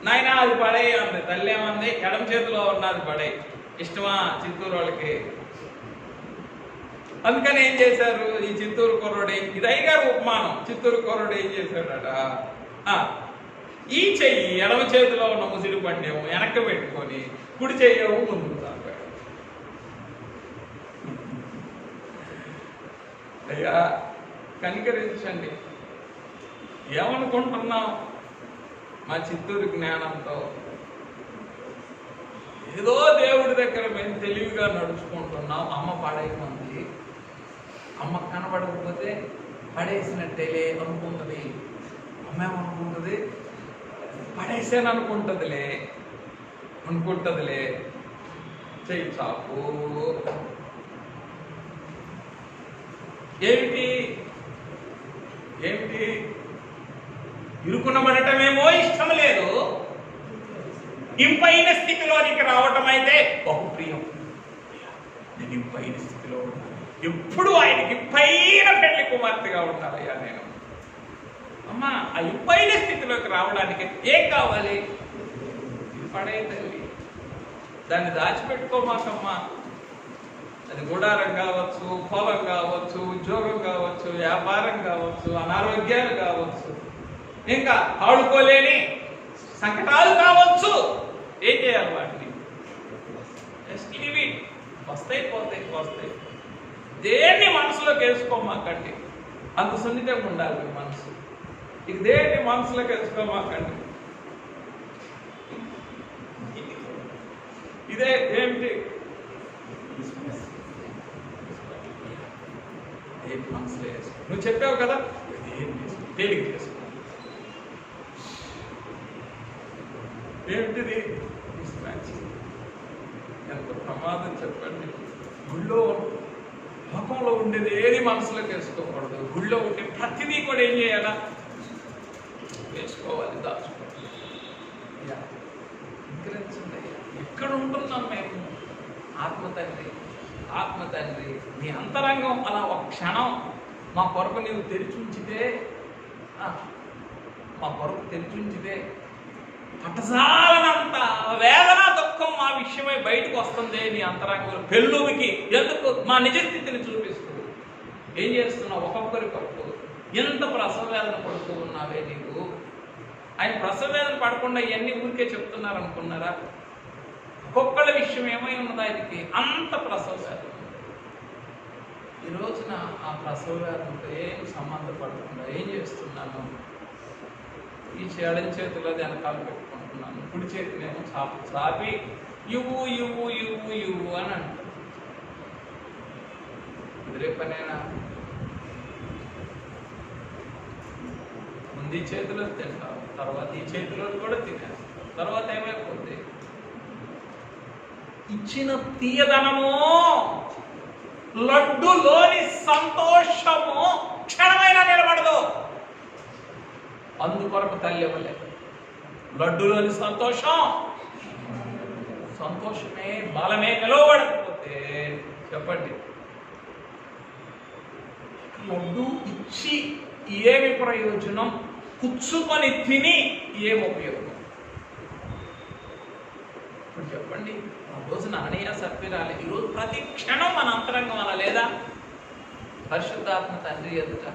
నాయన అది పడేయి అంది. తల్లి ఏమంది? ఎడమ చేతిలో ఉన్నది పడేయి. ఇష్టమా చిత్తూరు వాళ్ళకి? అందుకని ఏం చేశారు ఈ చిత్తూరు కుర్రోడు? ఇది అయ్యగారు ఉపమానం. చిత్తూరు కుర్రోడు ఏం చేశాడట? ఈ చెయ్యి ఎడమ చేతిలో ఉన్న ముసిరి పండేమో వెనక్కి పెట్టుకొని కుడి చెయ్యేమో ముందుకు తాపాడు. అయ్యా కనికరించండి. ఏమనుకుంటున్నాం? మా చిత్తూరు జ్ఞానంతో ఏదో దేవుడి దగ్గర మేము తెలివిగా నడుచుకుంటున్నాం. అమ్మ పడేయమంది, అమ్మ కనబడకపోతే పడేసినట్టేలే అనుకుంటుంది. అమ్మ ఏమనుకుంటుంది? పడేసాను అనుకుంటుందిలే. చెయ్యి చాపు. ఏమిటి ఇరుకునబడటమేమో ఇష్టం లేదు, ఇంపైన స్థితిలోనికి రావటం అయితే బహుప్రియం. నేను పైన స్థితిలో ఉన్నాను, ఎప్పుడు ఆయనకి పైన పెళ్లి కుమార్తెగా ఉండాలయ్యా నేను. అమ్మా ఆ పైన స్థితిలోకి రావడానికి ఏం కావాలి? పడే తల్లి, దాన్ని దాచిపెట్టుకోమాకమ్మా. అది గుడారం కావచ్చు, పొలం కావచ్చు, ఉద్యోగం కావచ్చు, వ్యాపారం కావచ్చు, అనారోగ్యాలు కావచ్చు, ఇంకా ఆడుకోలేని సంకటాలు కావచ్చు. ఏం చేయాలి? వాటిని వస్తాయి పోతాయి. దేన్ని మనసులోకి వేసుకోమాకండి. అంత సున్నితంగా ఉండాలి మీ మనసు. ఇక దేన్ని మనసులోకి వేసుకోమాకండి. ఇదే ఏమిటి మనసులో వేసుకో. నువ్వు చెప్పావు కదా, తేలిక చేసుకో. ఏమిటిది? ఎంత ప్రమాదం చెప్పండి. గుళ్ళో లోకంలో ఉండేది ఏది మనసులోకి వేసుకోకూడదు. గుళ్ళో ఉండే ప్రతిదీ కూడా ఏం చేయాలా? వేసుకోవాలి, దాచుకోవాలి. ఎక్కడ ఉంటున్నాం మేము? ఆత్మ తండ్రి నీ అంతరంగం అలా ఒక క్షణం మా కొరకు నీవు తెరిచుంచితే, పట్టజాలనంత వేదన దుఃఖం మా విషయమై బయటకు వస్తుంది. నీ అంతరంగంలో పెళ్ళుకి ఎందుకు మా నిజస్థితిని చూపిస్తూ ఏం చేస్తున్నావు? ఒక్కొక్కరికొరకు ఎంత ప్రసవ వేదన పడుతూ ఉన్నావే నీకు. ఆయన ప్రసవ వేదన పడకుండా ఇవన్నీ ఊరికే చెప్తున్నారు అనుకున్నారా? ఒక్కొక్కళ్ళ విషయం ఏమై ఉన్నది ఆయనకి అంత ప్రసవ వేదన. ఈ రోజున ఆ ప్రసవ వేదనతో ఏం సంబంధపడకుండా ఏం చేస్తున్నాను? ఈ ఎడమ చేతిలో వెనకాల పెట్టుకుంటున్నాను, కుడి చేతినేమో చాపి ఇవ్వు అని అంటారు. కుదిరే పనేనా? ముందు ఈ చేతిలో తింటావు, తర్వాత ఈ చేతిలో కూడా తినేస్తావు. తర్వాత ఏమైపోతుంది? ఇచ్చిన తీయదనము, లడ్డులోని సంతోషము క్షణమైనా నిలబడదు. అందుకొరకు తల్లి ఇవ్వలేదు. లడ్డులోని సంతోషమే బలమే నిలవడకపోతే చెప్పండి, లడ్డు ఇచ్చి ఏమి ప్రయోజనం? పుచ్చుకొని తిని ఏమి ఉపయోగం? ఇప్పుడు చెప్పండి. ఆ రోజున అనయ్య సర్పిరాలి. ఈరోజు ప్రతి క్షణం మన అంతరంగం అలా లేదా? పరిశుద్ధాత్మ తండ్రి ఎదుట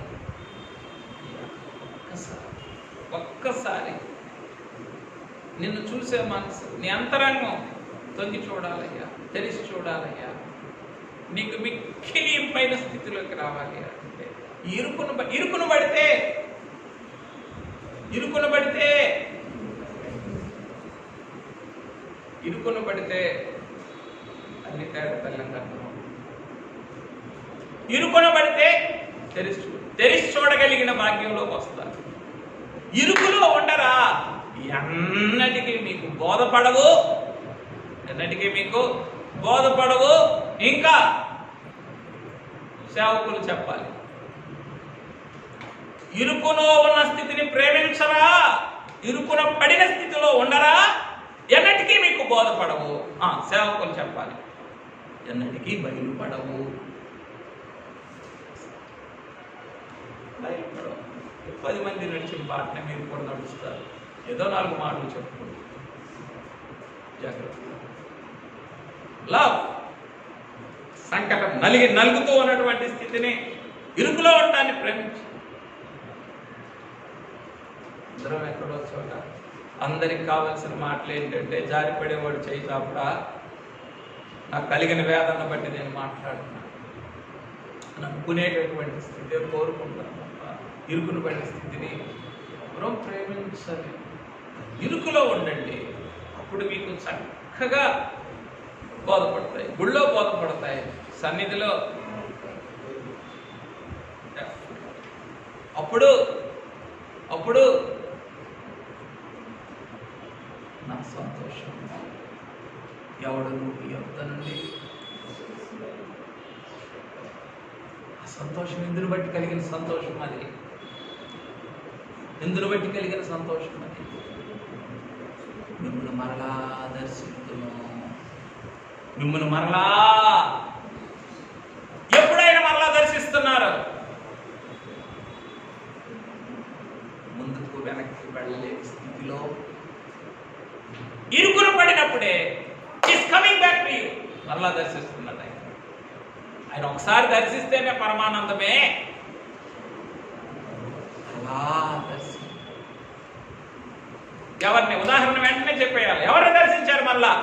ఒక్కసారి నిన్ను చూసే మనసు, నీ అంతరంగం తొంగి చూడాలయ్యా, తెలిసి చూడాలయ్యా. నీకు మిక్కిలి పైన స్థితిలోకి రావాలి అంటే ఇరుకును పడితే అన్ని తేడా తెలంగాణ. ఇరుకును పడితే తెరిచి చూడగలిగిన భాగ్యంలోకి వస్తారు. ఇరుకులో ఉండరా, ఎన్నటికీ మీకు బోధపడవు. ఇంకా సేవకులు చెప్పాలి, ఇరుకులో ఉన్న స్థితిని ప్రేమించరా, ఇరుకున పడిన స్థితిలో ఉండరా, ఎన్నటికీ మీకు బోధపడవు. సేవకులు చెప్పాలి, ఎన్నటికీ బయలుపడవు. 10 మంది నడిచిన బాటనే మీరు కూడా నడుస్తారు. ఏదో 4 మాటలు చెప్పుకోండి. జాగ్రత్త. లవ్ సంకటం నలుగుతూ ఉన్నటువంటి స్థితిని, ఇరుకులో ఉండడాన్ని ప్రేమించు. అందరం ఎక్కడో చోట అందరికి కావాల్సిన మాటలు ఏంటంటే, జారిపడేవాడు చేయి చాపడా, నాకు కలిగిన వేదన బట్టి నేను మాట్లాడుతున్నాను అనుకునేటటువంటి స్థితి కోరుకుంటాను. ఇరుకును పడిన స్థితిని ఎవరో ప్రేమించాలి. ఇరుకులో ఉండండి, అప్పుడు మీకు చక్కగా బోధపడతాయి. గుళ్ళో బోధపడతాయి, సన్నిధిలో. అప్పుడు నా సంతోషం ఎవడు నువ్వు ఎంత నుండి ఆ సంతోషం ఎందును బట్టి కలిగిన సంతోషం అది. మిమ్మల్ని మరలా దర్శించును, మిమ్మల్ని మరలా వెళ్ళలేని స్థితిలో ఇరుకులు పడినప్పుడే is coming back to you. మరలా దర్శిస్తున్నాడు ఆయన ఒకసారి దర్శిస్తేనే పరమానందమే. అలా ఎవరిని ఉదాహరణ వెంటనే చెప్పేయాలి. ఎవరిని దర్శించారు మరలా?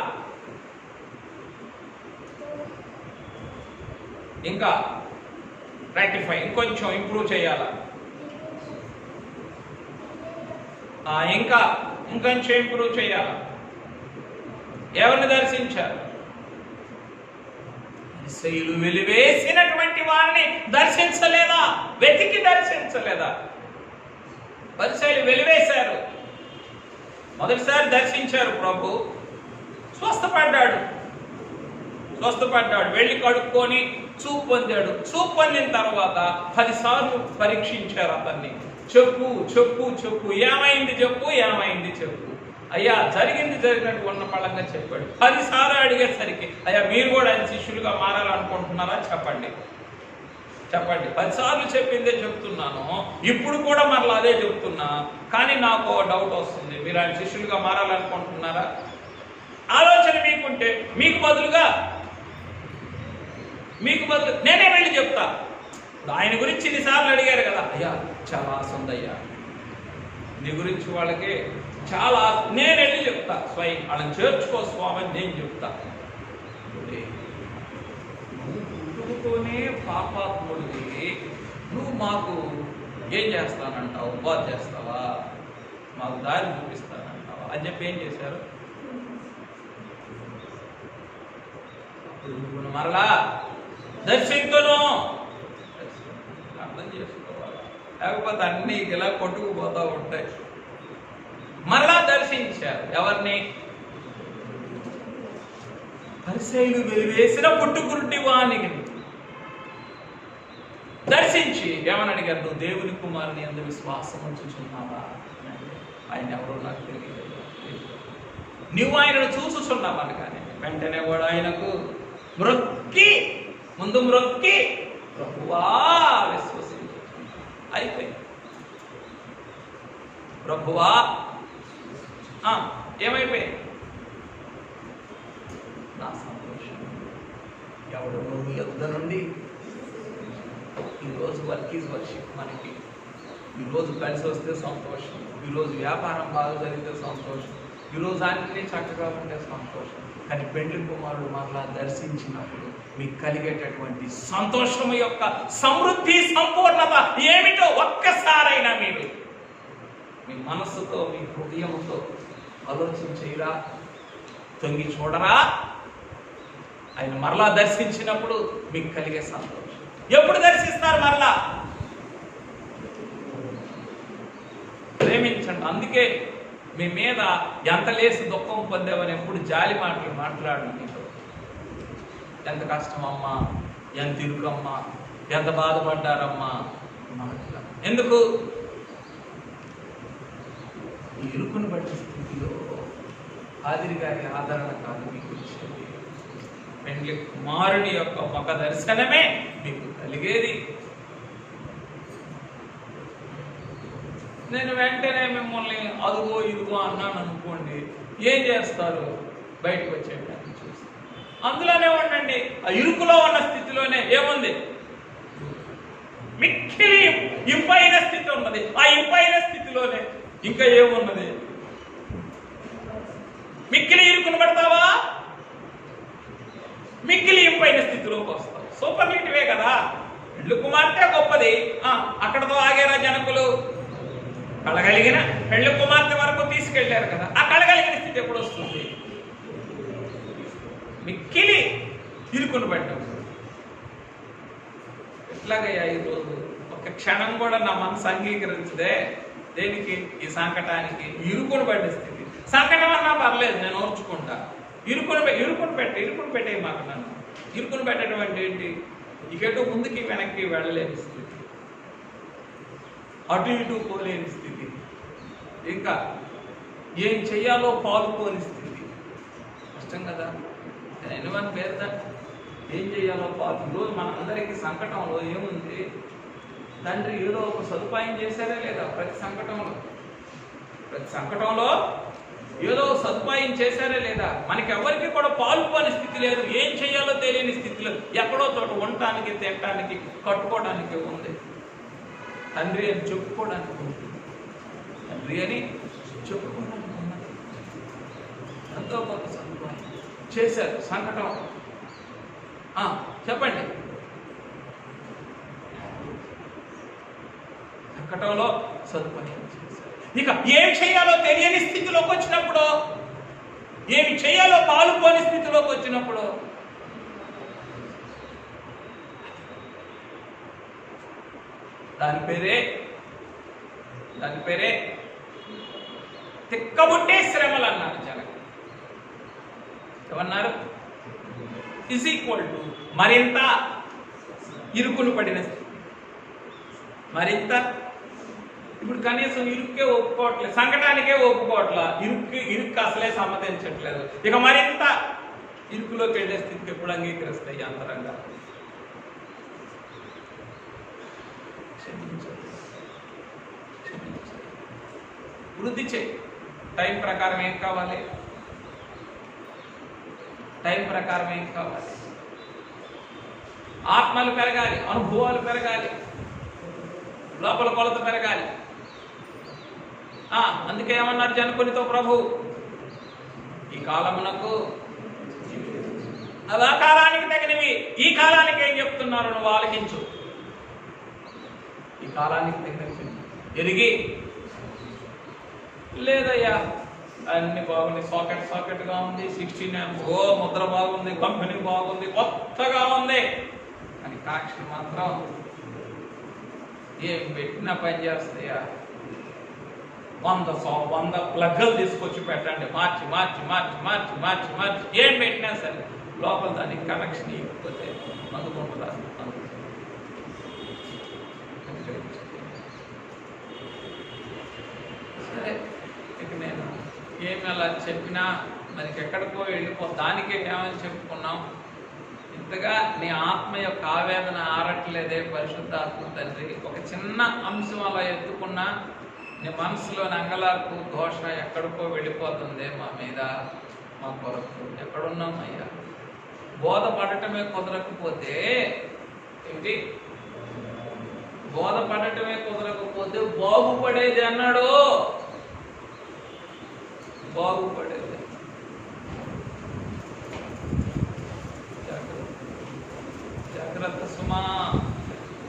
ఇంకా రాటిఫై, ఇంకొంచెం ఇంప్రూవ్ చేయాల, ఇంకా ఇంకొంచెం ఇంప్రూవ్ చేయాల. ఎవరిని దర్శించారు? పరిసయ్యులు వెలివేసినటువంటి వారిని దర్శించలేదా? వెతికి దర్శించలేదా? పరిసయ్యులు వెలివేశారు. మొదటిసారి దర్శించారు ప్రభు, స్వస్థపడ్డాడు. వెళ్ళి కడుక్కొని చూపు పొందాడు. చూపు పొందిన తర్వాత 10 సార్లు పరీక్షించారు అతన్ని. చెప్పు ఏమైంది చెప్పు. అయ్యా జరిగినట్టు ఉన్న పళంగా చెప్పాడు. 10 సార్లు అడిగేసరికి అయ్యా మీరు కూడా ఆయన శిష్యులుగా మారాలనుకుంటున్నారా? చెప్పండి. 10 సార్లు చెప్పిందే చెప్తున్నాను, ఇప్పుడు కూడా మరలా అదే చెప్తున్నా. కానీ నాకు డౌట్ వస్తుంది, మీరు ఆయన శిష్యులుగా మారాలనుకుంటున్నారా? ఆలోచన మీకుంటే మీకు బదులుగా నేనే వెళ్ళి చెప్తా. ఆయన గురించి ఇన్నిసార్లు అడిగారు కదా, అయ్యా చాలా ఆసందయ్యా నీ గురించి వాళ్ళకి చాలా, నేను వెళ్ళి చెప్తా. స్వయం వాళ్ళని చేర్చుకో స్వామి అని నేను చెప్తా. నువ్వుతోనే పాపాత్ముడివి, నువ్వు మాకు ఏం చేస్తానంటావు? బాధ చేస్తావా? మాకు దారి చూపిస్తానంటావా అని చెప్పి ఏం చేశారు? మరలా దర్శించును అర్థం చేసుకోవాలి, లేకపోతే అన్ని ఇలా కొట్టుకుపోతూ ఉంటాయి. మరలా దర్శించారు. ఎవరిని? పరిసయ్యులు వెలివేసిన పుట్టుకురుటి వానికి దర్శించి ఏమని అడిగారు? నువ్వు దేవుని కుమారుని యందు విశ్వాసం ఉంచుచున్నావా? ఆయన ఎవరో నాకు తెలియదు. నువ్వు ఆయనను చూసుచున్నావా కానీ వెంటనే కూడా ఆయనకు ముందు మ్రొక్కి ప్రభువా విశ్వసించు. అయిపోయింది. ప్రభువా ఏమైపోయింది? నా సంతోషం ఎవడు నువ్వు యుద్ధ నుండి ఈరోజు వర్క్ ఈజ్ వర్షిప్. మనకి ఈరోజు కలిసి వస్తే సంతోషం, ఈరోజు వ్యాపారం బాగా జరిగితే సంతోషం, ఈరోజు అన్నీ చక్కగా ఉంటే సంతోషం. కానీ పెండ్లి కుమారుడు మరలా దర్శించినప్పుడు మీకు కలిగేటటువంటి సంతోషం యొక్క సమృద్ధి సంపూర్ణత ఏమిటో ఒక్కసారైనా మీరు మీ మనస్సుతో మీ హృదయంతో ఆలోచించరా? తొంగి చూడరా? ఆయన మరలా దర్శించినప్పుడు మీకు కలిగే సంతోషం. ఎప్పుడు దర్శిస్తారు మరలా? ప్రేమించండి. అందుకే మీ మీద ఎంత లేసి దుఃఖం పొందేవని ఎప్పుడు జాలి మాటలు మాట్లాడండి. ఎంత కష్టమమ్మా, ఎంత ఇరుకమ్మా, ఎంత బాధపడ్డారమ్మా మాట్లా. ఎందుకు? ఈ ఇరుకును బట్టి స్థితిలో ఆదిరి గారి ఆదరణ కాదు మీకు ఇచ్చేది, పెండ్లి కుమారుని యొక్క ముఖ దర్శనమే మీకు కలిగేది. నేను వెంటనే మిమ్మల్ని అదుగో ఇదిగో అన్నాను అనుకోండి, ఏం చేస్తారు? బయటకు వచ్చేటానికి చూస్తారు. అందులోనే ఉండండి. ఆ ఇరుకులో ఉన్న స్థితిలోనే ఏముంది? మిక్కిలి ఇంపైన స్థితి ఉన్నది. ఆ ఇంపైన స్థితిలోనే ఇంకా ఏమున్నది? మిక్కిలి ఇరుకును పడతావా? మిక్కిలి ఇంపైన స్థితిలోకి వస్తావు. సూపర్లేటివే కదా. పెండ్లి కుమార్తె గొప్పది, అక్కడతో ఆగేరా జనకులు? కళగలిగిన పెళ్లి కుమార్తె వరకు తీసుకెళ్లారు కదా. ఆ కళగలిగిన స్థితి ఎప్పుడు వస్తుంది? మిక్కిలి ఇరుకును పడ్డం. ఎట్లాగయ్యా ఈరోజు ఒక క్షణం కూడా నా మనసు అంగీకరించదే దేనికి? ఈ సంకటానికి. ఇరుకును పడ్డ స్థితి. సంకటం అన్నా పర్లేదు, నేను ఓర్చుకుంటా. ఇరుకును పెట్టే మాకు నన్ను. ఇరుకును పెట్టడం అంటే ఏంటి? ఇకెటు ముందుకి వెనక్కి వెళ్ళలేని స్థితి, అటు ఇటు పోలేని స్థితి, ఇంకా ఏం చెయ్యాలో పాలుకోని స్థితి. కష్టం కదా. ఎనివన్ పేరు ఏం చెయ్యాలో ఈరోజు మన అందరికీ సంకటంలో ఏముంది? తండ్రి ఏదో ఒక సదుపాయం చేశారే లేదా? ప్రతి సంకటంలో ప్రతి సంకటంలో ఏదో సదుపాయం చేశారా లేదా? మనకి ఎవరికి కూడా పాల్పోని స్థితి లేదు, ఏం చేయాలో తెలియని స్థితిలో ఎక్కడో చోట ఉండటానికి, తినటానికి, కట్టుకోవడానికి ఉంది. తండ్రి అని చెప్పుకోవడానికి ఉంది, తండ్రి అని చెప్పుకోవడానికి ఉన్నది. ఎంతో కొంత సదుపాయం చేశారు. సంకటం చెప్పండి. సంకటంలో సదుపాయం చేశారు. ఇక ఏం చేయాలో తెలియని స్థితిలోకి వచ్చినప్పుడు, ఏమి చేయాలో పాల్పోని స్థితిలోకి వచ్చినప్పుడు దాని పేరే తిక్కబుట్టే శ్రమలు అన్నారు జనక. ఏమన్నారు? ఈజ్ ఈక్వల్ టు మరింత ఇరుకులు పడిన స్థితి. మరింత ఇప్పుడు కనీసం ఇరుక్కే ఒప్పుకోవట్లేదు, సంకటానికే ఒప్పుకోవట్లా, ఇరుక్కు అసలే సమ్మతించట్లేదు. ఇక మరింత ఇరుకులోకి వెళ్ళే స్థితికి ఎప్పుడు అంగీకరిస్తాయి అంతరంగా? వృద్ధి చేయి. టైం ప్రకారం ఏం కావాలి? టైం ప్రకారం ఏం కావాలి? ఆత్మలు పెరగాలి, అనుభవాలు పెరగాలి, లోపల కొలత పెరగాలి. అందుకే ఏమన్నారు జనకునితో ప్రభు? ఈ కాలమునకు అవి ఆ కాలానికి తగినవి, ఈ కాలానికి ఏం చెప్తున్నారు నువ్వు ఆలకించు. ఈ కాలానికి తగినవి ఎరిగి, లేదయ్యా అన్ని బాగుంది, సాకెట్గా ఉంది, 16 amps, ముద్ర బాగుంది, కంపెనీ బాగుంది, కొత్తగా ఉంది అని కాక్షి మాత్రం ఏం పెట్టినా పని చేస్తాయా? 100 ప్లగ్లు తీసుకొచ్చి పెట్టండి, మార్చి మార్చి మార్చి మార్చి మార్చి మార్చి ఏం పెట్టినా సరే లోపల దానికి కనెక్షన్ ఇవ్వకపోతే అందుకుంటున్నారు. సరే, ఇక నేను ఏమి అలా చెప్పినా మనకి ఎక్కడికో వెళ్ళిపో, దానికే ఏమని చెప్పుకున్నాం? ఇంతగా నీ ఆత్మ యొక్క ఆవేదన ఆరట్లేదే పరిశుద్ధాత్మ తండ్రి. ఒక చిన్న అంశం అలా ఎత్తుకున్నా నీ మనసులోని అంగలార్పు ఘోష ఎక్కడికో వెళ్ళిపోతుంది మా మీద, మా కొరకు. ఎక్కడున్నామయ్యా? బోధపడటమే కుదరకపోతే ఏంటి? బోధపడటమే కుదరకపోతే బాగుపడేది అన్నాడు. బాగుపడేది జాగ్రత్త సుమా.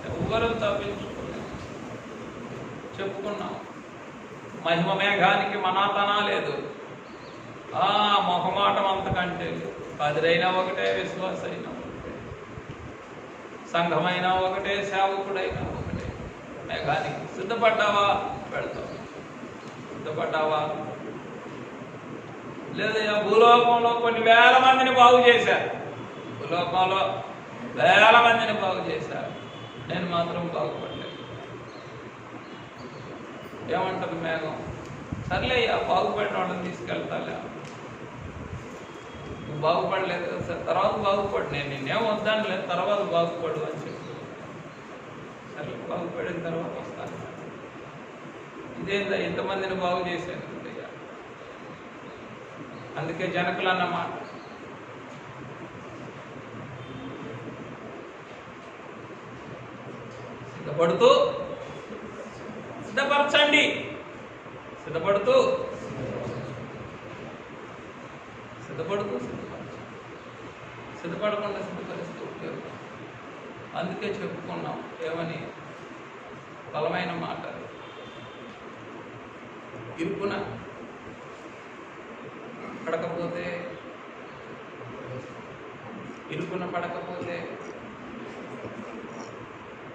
ఎవరు తప్పించుకున్నాం, చెప్పుకున్నాం. మహిమ మేఘానికి మనాతనా లేదు, మొహమాటం అంతకంటే లేదు. కదిరైనా ఒకటే, విశ్వాస అయినా ఒకటే, సంఘమైనా ఒకటే, సేవకుడైనా ఒకటే. మేఘానికి సిద్ధపడ్డావా? పెడతావు. సిద్ధపడ్డావా? లేదా? భూలోకంలో కొన్ని వేల మందిని బాగు చేశారు, భూలోకంలో వేల మందిని బాగు చేశారు, నేను మాత్రం బాగుపడలేదు. ఏమంటుంది మేఘం? సర్లే, బాగుపడిన వాళ్ళని తీసుకెళ్తాలే. నువ్వు బాగుపడలేదు కదా సార్, తర్వాత బాగుపడు, నేను నిన్నేం వద్దాను లేదు, తర్వాత బాగుపడు అని చెప్పి. సరే, బాగుపడిన తర్వాత వస్తాను. ఇదేందా ఇంతమందిని బాగు చేశాను? అందుకే జనకులు అన్నమాట. సిద్ధపడుతూ సిద్ధపరచండి, సిద్ధపడుతూ సిద్ధపడకుండా సిద్ధపరిస్తూ ఉంటారు. అందుకే చెప్పుకున్నాం ఏమని? బలమైన మాట. ఇరుకున పడకపోతే, ఇరుకున పడకపోతే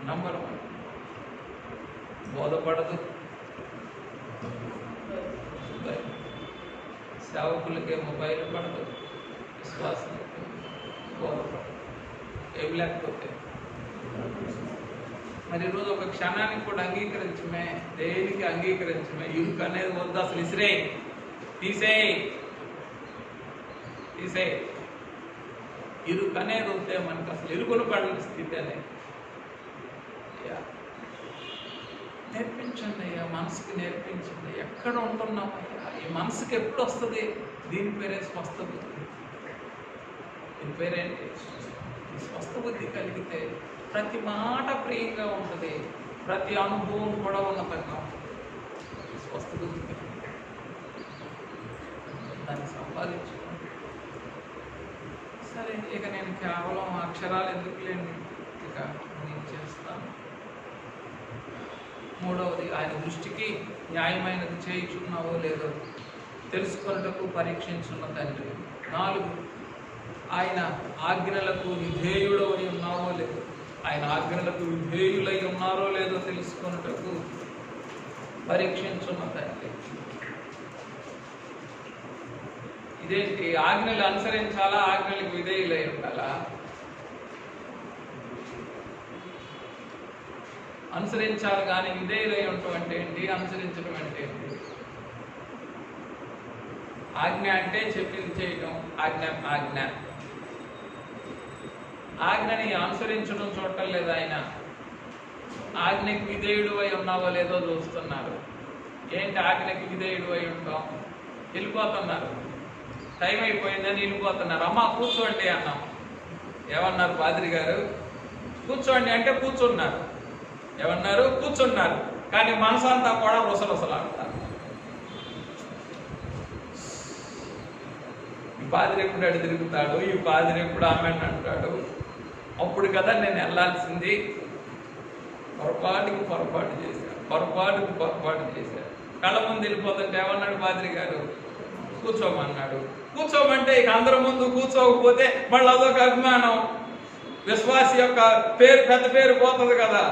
నంబర్ 1 బోధపడదు. సేవకులకే మొబైల్ పడదు, విశ్వాసాలకే బోధపడదు. ఏం లేకపోతే మరి ఈరోజు ఒక క్షణానికి కూడా అంగీకరించమే, దేనికి అంగీకరించమే. ఇరుకు అనేది వద్దు, అసలు ఇసిరే, తీసేయి. ఇరుకు అనేది వద్దే మనకు, అసలు ఇరుకును పడిన స్థితి అనేది. నేర్పించండి అయ్యా, మనసుకి నేర్పించండి. ఎక్కడ ఉంటున్నామయ్యా? ఈ మనసుకి ఎప్పుడు వస్తుంది? దీని పేరే స్వస్థ బుద్ధి. దీని పేరేంటి? ఈ స్వస్థ బుద్ధి కలిగితే ప్రతి మాట ప్రియంగా ఉంటుంది, ప్రతి అనుభవం కూడా ఉన్నతంగా ఉంటుంది. స్వస్థ బుద్ధి కలిగితే దాన్ని సంపాదించుకోండి. సరే, ఇక నేను కేవలం అక్షరాలు ఎందుకు లేని ఇక నేను చేస్తాను. మూడవది, ఆయన దృష్టికి న్యాయమైనది చేయుచున్నావో లేదో తెలుసుకొనుటకు పరీక్షించున్న తండ్రి. 4, ఆయన ఆజ్ఞలకు విధేయుడై ఉన్నావో లేదో, ఆయన ఆజ్ఞలకు విధేయులై ఉన్నారో లేదో తెలుసుకొనుటకు పరీక్షించున్న తండ్రి. ఇదేంటి? ఆజ్ఞలు అనుసరించాలా? ఆజ్ఞలకు విధేయులై ఉండాలా? అనుసరించాలి కానీ విధేయులై ఉండటం అంటే ఏంటి? అనుసరించడం అంటే ఏంటి? ఆజ్ఞ అంటే చెప్పింది చేయటం. ఆజ్ఞ ఆజ్ఞని అనుసరించడం చూడటం లేదు. ఆయన ఆజ్ఞకి విధేయుడు అయి ఉన్నావో లేదో చూస్తున్నారు. ఏంటి ఆజ్ఞకి విధేయుడు అయి ఉంటాం? వెళ్ళిపోతున్నారు, టైం అయిపోయిందని వెళ్ళిపోతున్నారు. అమ్మ కూర్చోండి అన్నాం. ఏమన్నారు పాద్రి గారు? కూర్చోండి అంటే కూర్చున్నారు. ఏమన్నారు? కూర్చున్నారు. కానీ మనసంతా కూడా రుసరుసలాడతారు. ఈ పాదిరి ఎప్పుడు అడి తిరుగుతాడు, ఈ పాదిరి ఎప్పుడు ఆమె అంటాడు. అప్పుడు కదా నేను వెళ్ళాల్సింది. పొరపాటుకు పొరపాటు చేశారు. కళ్ళ ముందు వెళ్ళిపోతుంటే ఏమన్నాడు పాదిరి గారు? కూర్చోమన్నాడు. కూర్చోమంటే ఇక అందరి ముందు కూర్చోకపోతే మళ్ళీ అదొక అభిమానం. విశ్వాసి యొక్క పేరు, పెద్ద పేరు పోతుంది కదా.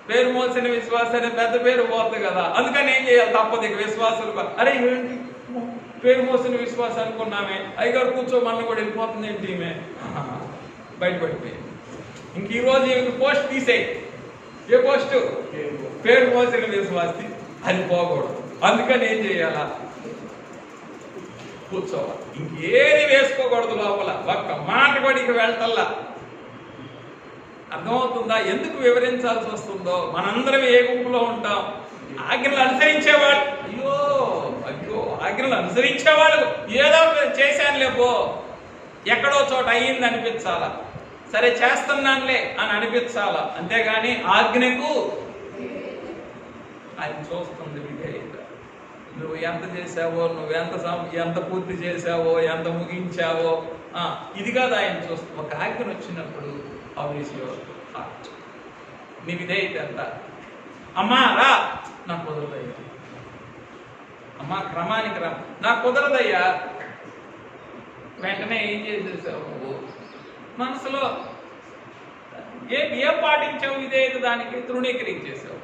పేరు మోసిన విశ్వాస అనే పెద్ద పేరు పోతుంది కదా. అందుకని ఏం చేయాలి? తప్పదు. ఇక విశ్వాసులు అరే ఏంటి పేరు మోసిన విశ్వాసం అనుకున్నామే, అయ్యగారు కూర్చోమన్న కూడా వెళ్ళిపోతుంది ఏంటి ఈమె బయటపడిపోయింది. ఇంక ఈరోజు పోస్ట్ తీసేయి. ఏ పోస్ట్? పేరు మోసిన విశ్వాసి. అది పోకూడదు. అందుకని ఏం చేయాలా? కూర్చోవాలి. ఇంకేది వేసుకోకూడదు లోపల. ఒక్క మాట కూడా ఇక వెళ్తల్లా. అర్థమవుతుందా? ఎందుకు వివరించాల్సి వస్తుందో? మనందరం ఏ గుంపులో ఉంటాం? ఆజ్ఞలు అనుసరించేవాళ్ళు. అయ్యో ఆజ్ఞలు అనుసరించేవాళ్ళు ఏదో చేశాను లేపో, ఎక్కడో చోట అయ్యింది అనిపించాలా. సరే చేస్తున్నానులే అని అనిపించాలా. అంతేగాని ఆజ్ఞకు ఆయన చూస్తుంది విధేయత. నువ్వు ఎంత చేసావో, నువ్వు ఎంత పూర్తి చేసావో, ఎంత ముగించావో, ఇది కాదు ఆయన చూస్తుంది. ఒక ఆజ్ఞ వచ్చినప్పుడు హౌ ఈజ్ యువర్ హార్ట్? నీ విధేయత ఎంత? అమ్మా రా, నాకు కుదరదయ్యా. అమ్మా క్రమానికి రా, నాకు కుదరదయ్యా. వెంటనే ఏం చేసేసావు నువ్వు? మనసులో ఏం పాటించావు? విధేయత దానికి తృణీకరించేసావు.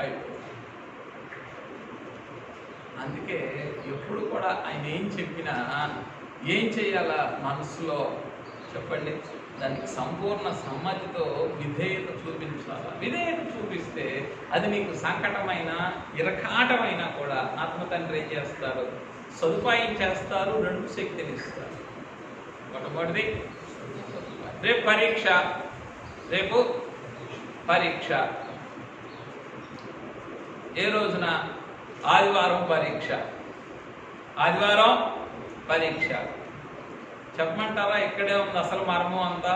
అయిపోయింది. అందుకే ఎప్పుడు కూడా ఆయన ఏం చెప్పినా ఏం చేయాలా? మనసులో చెప్పండి, దానికి సంపూర్ణ సమ్మతితో విధేయత చూపించాలా. విధేయత చూపిస్తే అది నీకు సంకటమైన ఇరకాటమైనా కూడా ఆత్మతండ్రి ఏం చేస్తారు? సదుపాయం చేస్తారు, 2 శక్తిని ఇస్తారు. మొట్టమొదటిది రేపు పరీక్ష. ఏ రోజున? ఆదివారం పరీక్ష. చెప్పమంటారా? ఇక్కడే ఉంది అసలు మర్మం అంతా.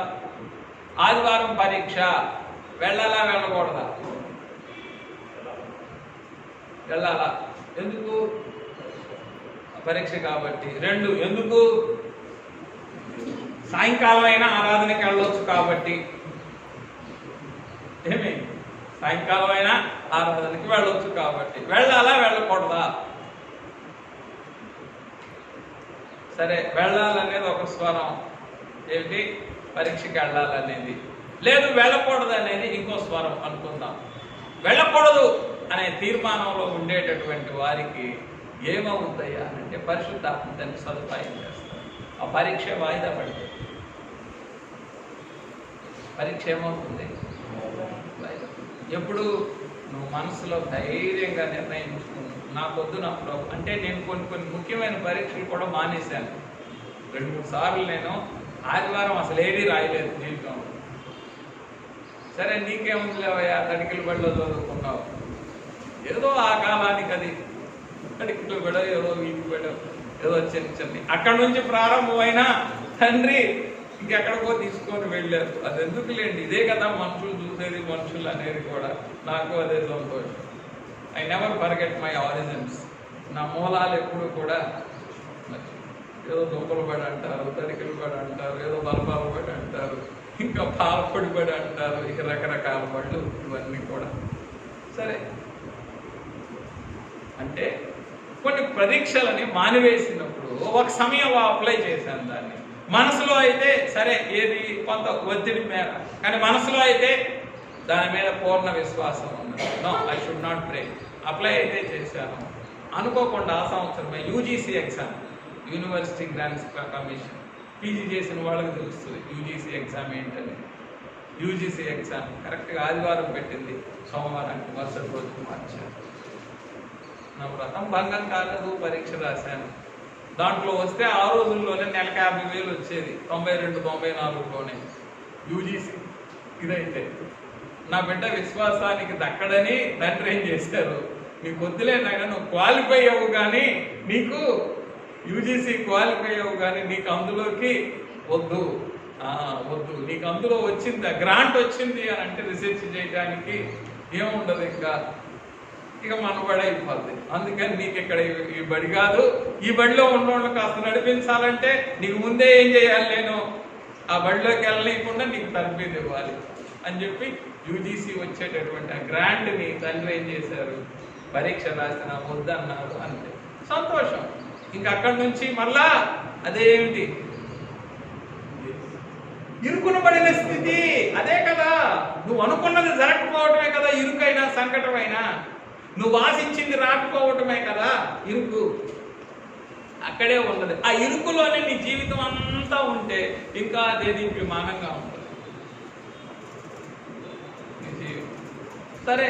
ఆదివారం పరీక్ష. వెళ్ళాలా వెళ్ళకూడదా? వెళ్ళాలా. ఎందుకు? పరీక్ష కాబట్టి. 2, ఎందుకు? సాయంకాలం అయినా ఆరాధనకి వెళ్ళవచ్చు కాబట్టి. ఏమి? సాయంకాలం అయినా ఆరాధనకి వెళ్ళవచ్చు కాబట్టి. వెళ్ళాలా వెళ్ళకూడదా? సరే, వెళ్ళాలనేది ఒక స్వరం. ఏమిటి? పరీక్షకి వెళ్ళాలనేది. లేదు వెళ్ళకూడదు అనేది ఇంకో స్వరం అనుకుందాం. వెళ్ళకూడదు అనే తీర్మానంలో ఉండేటటువంటి వారికి ఏమవుతాయా అంటే పరిశుద్ధాత్మ దాన్ని సదుపాయం చేస్తారు. ఆ పరీక్ష వాయిదా పడుతుంది. పరీక్ష ఏమవుతుంది? ఎప్పుడు నువ్వు మనసులో ధైర్యంగా నిర్ణయించుకున్నావు, నాకొద్దు నా ప్రభు అంటే. నేను కొన్ని ముఖ్యమైన పరీక్షలు కూడా మానేశాను. 2-3 సార్లు నేను ఆదివారం అసలు ఏదీ రాయలేదు జీవితంలో. సరే నీకేముంది లేవయ్యా, తడికిల బడిలో చదువుకున్నావు, ఏదో ఆ కాలానికి అది అడిగిలో కూడా ఏదో వీటి కూడా ఏదో చిన్న అక్కడి నుంచి ప్రారంభమైన తండ్రి ఇంకెక్కడికో తీసుకొని వెళ్ళారు. అది ఎందుకులేండి, ఇదే కదా మనుషులు చూసేది, మనుషులు అనేది కూడా. నాకు అదే సంతోషం. I never forget my origins. నా మూలాలు ఎప్పుడు కూడా ఏదో దుంపలు పడి అంటారు, తరికలు పడి అంటారు, ఏదో బలపాలు పడి అంటారు, ఇంకా పాలపొడి పడి అంటారు, ఇక రకరకాల పళ్ళు ఇవన్నీ కూడా. సరే, అంటే కొన్ని పరీక్షలని మానివేసినప్పుడు ఒక సమయం అప్లై చేశాను దాన్ని. మనసులో అయితే సరే ఏది కొంత ఒత్తిడి మేర, కానీ మనసులో అయితే దాని మీద పూర్ణ విశ్వాసం ఉన్నది. No, I should not break. Apply అయితే చేశాను. అనుకోకుండా ఆ సంవత్సరమే UGC exam, university grants commission, PG చేసిన వాళ్ళకి తెలుస్తుంది యూజీసీ ఎగ్జామ్ ఏంటని. యూజీసీ ఎగ్జామ్ కరెక్ట్గా ఆదివారం పెట్టింది, సోమవారానికి మరుసటి రోజుకి మార్చాను. నా వ్రతం భంగం కాలేదు, పరీక్ష రాశాను. దాంట్లో వస్తే ఆ రోజుల్లోనే నెలకు 50,000 వచ్చేది, 92, 94లోనే యూజీసీ. ఇదైతే నా బిడ్డ విశ్వాసానికి దక్కడని తండ్రి ఏం చేశారు, నీకు వద్దులే నాయన, నువ్వు క్వాలిఫై అవ్వు కానీ, నీకు యూజీసీ క్వాలిఫై అవ్వు కానీ నీకు అందులోకి వద్దు, నీకు అందులో వచ్చింది, గ్రాంట్ వచ్చింది అని అంటే రీసెర్చ్ చేయడానికి ఏముండదు, ఇక మనబడి అయిపోద్ది. అందుకని నీకు ఇక్కడ ఈ బడి కాదు, ఈ బడిలో ఉన్నోళ్ళు కాస్త నడిపించాలంటే నీకు ముందే ఏం చేయాలి, నేను ఆ బడిలోకి వెళ్ళలేకుండా నీకు తరబేది ఇవ్వాలి అని చెప్పి యూజీసీ వచ్చేటటువంటి ఆ గ్రాంట్ని తండ్రి ఏం చేశారు, పరీక్ష రాసిన వద్దన్నారు. అంతే, సంతోషం. ఇంకా అక్కడి నుంచి మళ్ళా అదేమిటి, ఇరుకున పడిన స్థితి. అదే కదా, నువ్వు అనుకున్నది జరగకపోవటమే కదా ఇరుకైనా, సంకటమైనా. నువ్వు ఆశించింది రాకపోవటమే కదా ఇరుకు. అక్కడే ఉన్నది. ఆ ఇరుకులోనే నీ జీవితం అంతా ఉంటే ఇంకా అదే దీప్యమానంగా ఉంటుంది నీ జీవితం. సరే,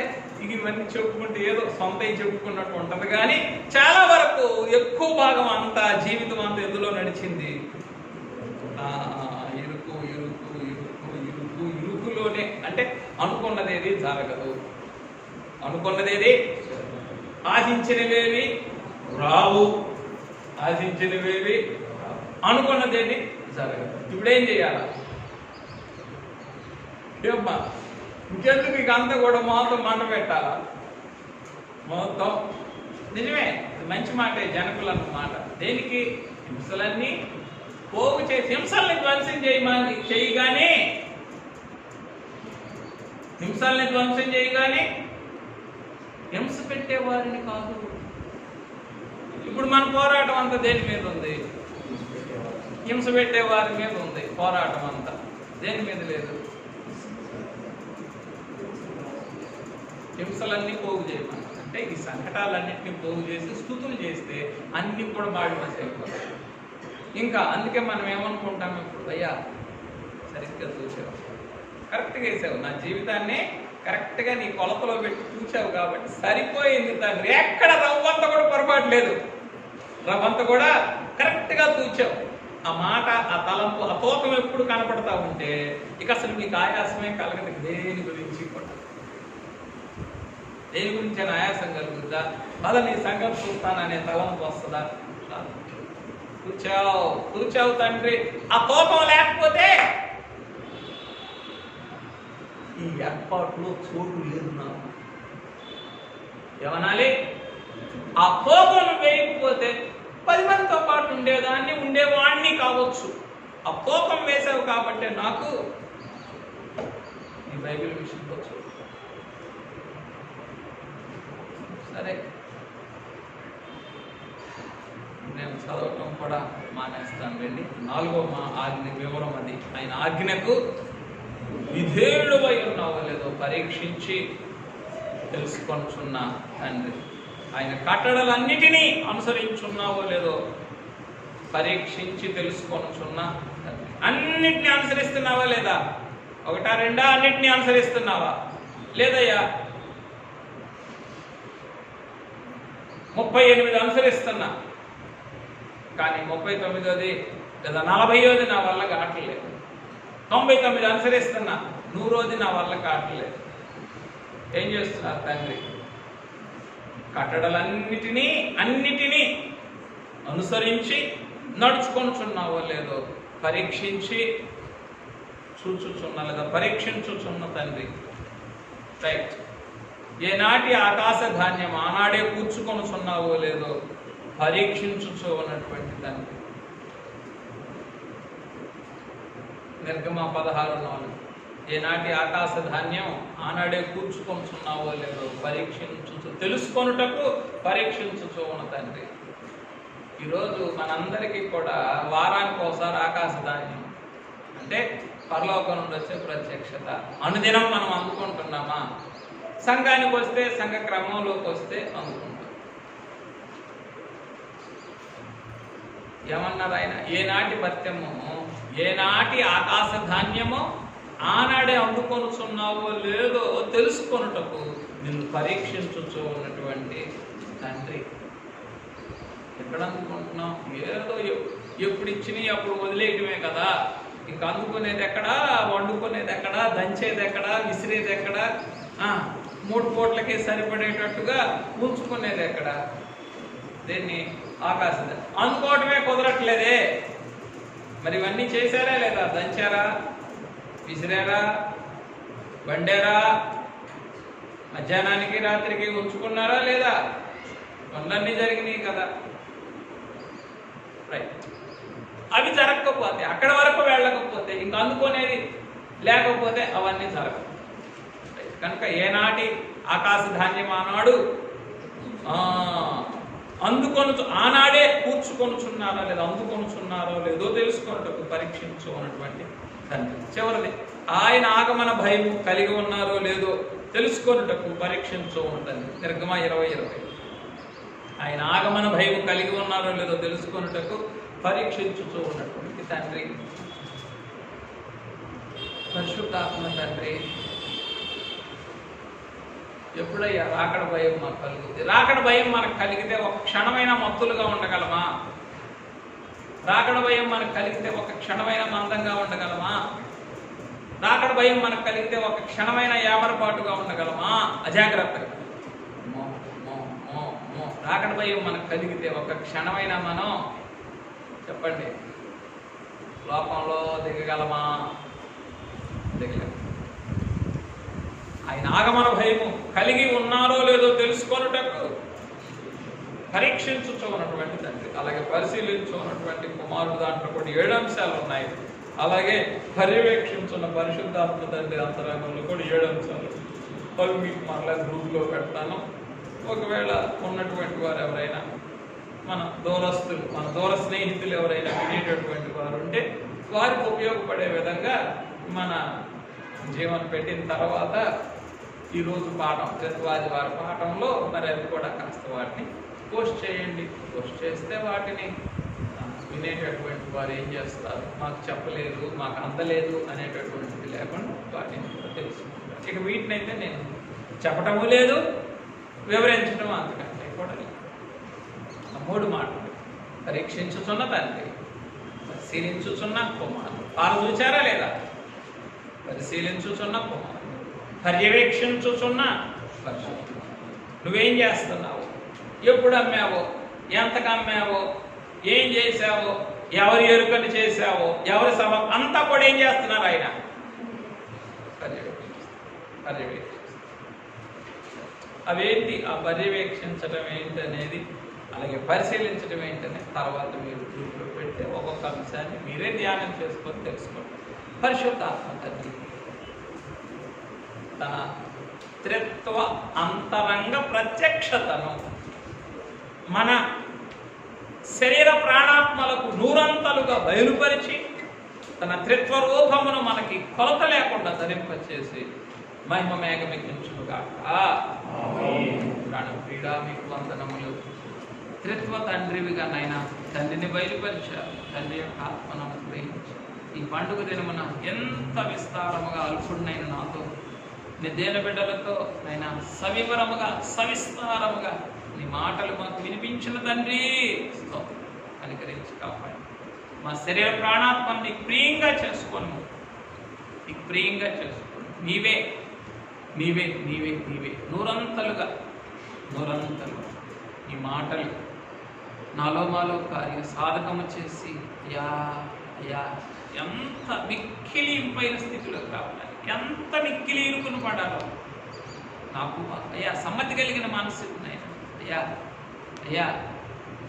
ఇవన్నీ చెప్పుకుంటే ఏదో సొంతవి చెప్పుకున్నట్టు ఉంటుంది, కానీ చాలా వరకు ఎక్కువ భాగం అంతా జీవితం అంతా ఎందులో నడిచింది, ఇరుకు ఇరుకు ఇరుకు ఇరుకు ఇరుకులోనే. అంటే అనుకున్నదేది జరగదు, అనుకున్నదేది, ఆశించినవేవి రావు, ఆశించినవేవి అనుకున్నదేది జరగదు. ఇప్పుడేం చేయాలా, ఏమ్మా ఇంకెందుకు ఇక అంతా కూడా మొత్తం మంట పెట్టాలా, మొత్తం. నిజమే, మంచి మాటే, జనకులు అన్నమాట. దేనికి, హింసలన్నీ పోగు చేసి హింసల్ని ధ్వంసం చేయగానే, హింసల్ని ధ్వంసం చేయగానే హింస పెట్టేవారిని కాదు. ఇప్పుడు మన పోరాటం అంతా దేని మీద ఉంది, హింస పెట్టేవారి మీద ఉంది పోరాటం అంతా, దేని మీద లేదు. హింసలన్నీ పోగు చేయమని అంటే ఈ సంకటాలన్నింటినీ పోగు చేసి స్తుతులు చేస్తే అన్ని కూడా మాడిమసి అయిపోతాయి. ఇంకా అందుకే మనం ఏమనుకుంటాం, ఇప్పుడు అయ్యా సరిగ్గా చూసావు, కరెక్ట్గా వేసావు, నా జీవితాన్ని కరెక్ట్గా నీ కొలతలో పెట్టి చూసావు కాబట్టి సరిపోయింది తండ్రి. ఎక్కడ రవ్వంత కూడా పొరపాటు లేదు, రవ్వంత కూడా కరెక్ట్గా చూచావు. ఆ మాట, ఆ తలంపు, ఆ తూకం ఎప్పుడు కనపడతా ఉంటే ఇక అసలు నీకు ఆయాసమే కలగదు. దేని గురించి కూడా, దేని గురించి అని ఆయాసం కలుగుతుందా, మళ్ళీ నీ సంగతి చూస్తాననే తలంపు వస్తుందా? కూర్చావు తండ్రి. ఆ కోపం లేకపోతే ఈ ఏర్పాటులో చోటు లేదు నాకు. ఏమనాలి, ఆ కోపం వేయకపోతే 10 మందితో పాటు ఉండేదాన్ని, ఉండేవాడిని కావచ్చు. ఆ కోపం వేసావు కాబట్టి నాకు ఈ బైబిల్ విషయంలో చోటు. సరే, నేను చదవటం కూడా మానేస్తాను వెళ్ళి. 4వ ఆజ్ఞ వివరం అది. ఆయన ఆజ్ఞకు విధేయుడవై ఉన్నావో లేదో పరీక్షించి తెలుసుకొనుచున్న తండ్రి. ఆయన కట్టడలన్నిటినీ అనుసరించున్నావో లేదో పరీక్షించి తెలుసుకొనుచున్న తండ్రి. అన్నిటినీ అనుసరిస్తున్నావా లేదా? 1, 2 అన్నిటినీ అనుసరిస్తున్నావా? లేదయ్యా 38 అనుసరిస్తున్నా, కానీ 39ది లేదా 40ది నా వల్ల కావట్లేదు. 99 అనుసరిస్తున్నా, 100ది నా వల్ల కావట్లేదు. ఏం చేస్తున్నారు తండ్రి? అన్నిటినీ అనుసరించి నడుచుకొనుచున్నావో లేదో పరీక్షించి చూచుచున్నలుగా పరీక్షించుచున్న తండ్రి. రైట్. ఏనాటి ఆకాశ ధాన్యం ఆనాడే కూర్చుకొనుచున్నావో లేదో పరీక్షించుచు ఉన్నటువంటి తండ్రి. నిర్గమ 16:4. ఏనాటి ఆకాశ ధాన్యం ఆనాడే కూర్చుకొనుచున్నావో లేదో పరీక్షించుచు తెలుసుకొనుటకు పరీక్షించుచు ఉన్న తండ్రి. ఈరోజు మనందరికీ కూడా వారానికి ఒకసారి ఆకాశ ధాన్యం అంటే పరలోకం నుండి వచ్చే ప్రత్యక్షత అనుదినం మనం అందుకుంటున్నామా? సంఘానికి వస్తే సంఘ క్రమంలోకి వస్తే అందుకుంటాం. ఏమన్నారు ఆయన? ఏనాటి పత్యము ఏనాటి ఆకాశ ధాన్యమో ఆనాడే అందుకొనుచున్నావో లేదో తెలుసుకొనుటకు నిన్ను పరీక్షించుచు ఉన్నటువంటి తండ్రి. ఎక్కడ అందుకుంటున్నాం? ఏదో ఎప్పుడు ఇచ్చినాయి అప్పుడు వదిలేయటమే కదా. ఇంకా అందుకునేది ఎక్కడా, వండుకునేది ఎక్కడా, దంచేది ఎక్కడా, విసిరేది ఎక్కడా, 3 పూట్లకి సరిపడేటట్టుగా ఉంచుకునేది ఎక్కడా? దీన్ని ఆకాశం అనుకోవటమే కుదరట్లేదే. మరి ఇవన్నీ చేశారా లేదా? దంచారా, విసిరారా, వండారా, మధ్యాహ్నానికి రాత్రికి ఉంచుకున్నారా లేదా? పనులన్నీ జరిగినాయి కదా. రైట్. అవి జరగకపోతే, అక్కడ వరకు వెళ్ళకపోతే, ఇంకా అందుకునేది లేకపోతే అవన్నీ జరగవు. కనుక ఏనాటి ఆకాశ ధాన్యం ఆనాడు ఆనాడే కూర్చుకొనుచున్నారో లేదో అందుకొనుచున్నారో లేదో తెలుసుకొనుటకు పరీక్షించు ఉన్నటువంటి తండ్రి. చివరిది, ఆయన ఆగమన భయం కలిగి ఉన్నారో లేదో తెలుసుకొనుటకు పరీక్షించు ఉంటుంది. నిర్గమ 20:20. ఆయన ఆగమన భయం కలిగి ఉన్నారో లేదో తెలుసుకొనుటకు పరీక్షించుచూ ఉన్నటువంటి తండ్రి. పరిశుద్ధాత్మ తండ్రి, ఎప్పుడయ్యా రాకడ భయం మాకు కలుగుతుంది? రాకడ భయం మనకు కలిగితే ఒక క్షణమైన మత్తులుగా ఉండగలమా? రాకడ భయం మనకు కలిగితే ఒక క్షణమైన మందంగా ఉండగలమా? రాకడ భయం మనకు కలిగితే ఒక క్షణమైన యామరపాటుగా ఉండగలమా? అజాగ్రత్తగా రాకడ భయం మనకు కలిగితే ఒక క్షణమైన మనం చెప్పండి లోకంలో దిగగలమా? దిగలేము. ఆయన ఆగమన భయము కలిగి ఉన్నారో లేదో తెలుసుకొనుటకు పరీక్షించుచు ఉన్నటువంటి తండ్రి. అలాగే పరిశీలించు ఉన్నటువంటి కుమారుడు. దాంట్లో కూడా 7 అంశాలు ఉన్నాయి. అలాగే పర్యవేక్షించున్న పరిశుద్ధాత్మ తండ్రి అంతరంగంలో కూడా 7 అంశాలు. అవి మీకు మరలా గ్రూప్లో పెడతాను. ఒకవేళ ఉన్నటువంటి వారు ఎవరైనా మన దూర స్నేహితులు ఎవరైనా వినేటటువంటి వారు ఉంటే వారికి ఉపయోగపడే విధంగా మన జీవన పెట్టిన తర్వాత ఈరోజు పాఠం వారి పాఠంలో మరి అది కూడా కాస్త వాటిని పోస్ట్ చేయండి. పోస్ట్ చేస్తే వాటిని వినేటటువంటి వారు ఏం చేస్తారు? మాకు చెప్పలేదు, మాకు అందలేదు అనేటటువంటిది లేకుండా వాటిని తెలుసుకుంటారు. ఇక వీటినైతే నేను చెప్పటము లేదు, వివరించడం అంతకంటే కూడా లేదు. 3 మాటలు: పరీక్షించుచున్న తండ్రి, పరిశీలించుచున్న కుమారుడు. వారు చూచారా లేదా? పరిశీలించుచున్న కుమారుడు, పర్యవేక్షించుచున్న పరిశుద్ధుడు. నువ్వేం చేస్తున్నావు? ఎప్పుడు అమ్మావో, ఎంతకు అమ్మావో, ఏం చేశావో, ఎవరు ఎరుకని చేశావో, ఎవరి అంతా కూడా ఏం చేస్తున్నారు? ఆయన పర్యవేక్షిస్తారు. అవేంటి? ఆ పర్యవేక్షించడం ఏంటనేది, అలాగే పరిశీలించడం ఏంటనే తర్వాత మీరు గ్రూప్లో పెడితే ఒక్కొక్క అంశాన్ని మీరే ధ్యానం చేసుకొని తెలుసుకోండి. పరిశుద్ధాత్మ తండ్రి తన త్రిత్వ అంతరంగ ప్రత్యక్షతను మన శరీర ప్రాణాత్మలకు నూరంతలుగా బయలుపరిచి తన త్రిత్వ రూపమును మనకి కొలత లేకుండా ధరింపచేసి మహిమ మేఘమెక్కించుగాక. ప్రాణప్రియుడా, మీకు వందనములు. త్రిత్వ తండ్రివిగా నైనా తండ్రిని బయలుపరిచారు. తండ్రి యొక్క ఆత్మను అనుగ్రహించి ఈ పండుగ దినమున ఎంత విస్తారముగా అల్పుడినైనా నాతో నీ దేన బిడ్డలతో నైనా సవివరముగా సవిస్తారముగా నీ మాటలు మాకు వినిపించిన తండ్రి అనుకరించి కాపాడి మా శరీర ప్రాణాత్మని నీకు ప్రియంగా చేసుకోను. నీకు ప్రియంగా చేసుకోండి. నీవే నీవే నీవే నీవే నూరంతలుగా ఈ మాటలు నాలో మాలో కార్య సాధకము చేసి అయ్యా అయ్యా ఎంత మిక్కిలింపైన స్థితిలో కావాలి, ఎంత మిక్కిలి ఇరుకుని పడాలో నాకు అయ్యా సమ్మతి కలిగిన మనసు నాయన. అయ్యా అయ్యా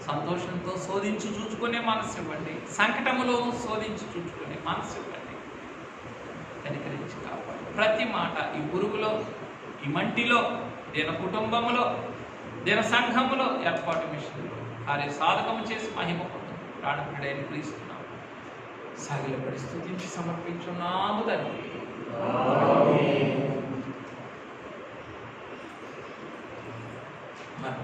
సంతోషంతో శోధించి చూచుకునే మనసు ఇవ్వండి, సంకటములోనూ శోధించి చూచుకునే మనసు ఇవ్వండి. కనికరించి కాపాడు. ప్రతి మాట ఈ పురుగులో, ఈ మంటిలో, దీన కుటుంబంలో, దీన సంఘములో, ఏర్పాటు మిషన్లో కార్య సాధకము చేసి మహిమ పొందుతుంది. ప్రాణప్రియుడైన క్రీస్తున్నాము సాగిలపడి స్తుతించి సమర్పించున్నాము తండ్రి. మన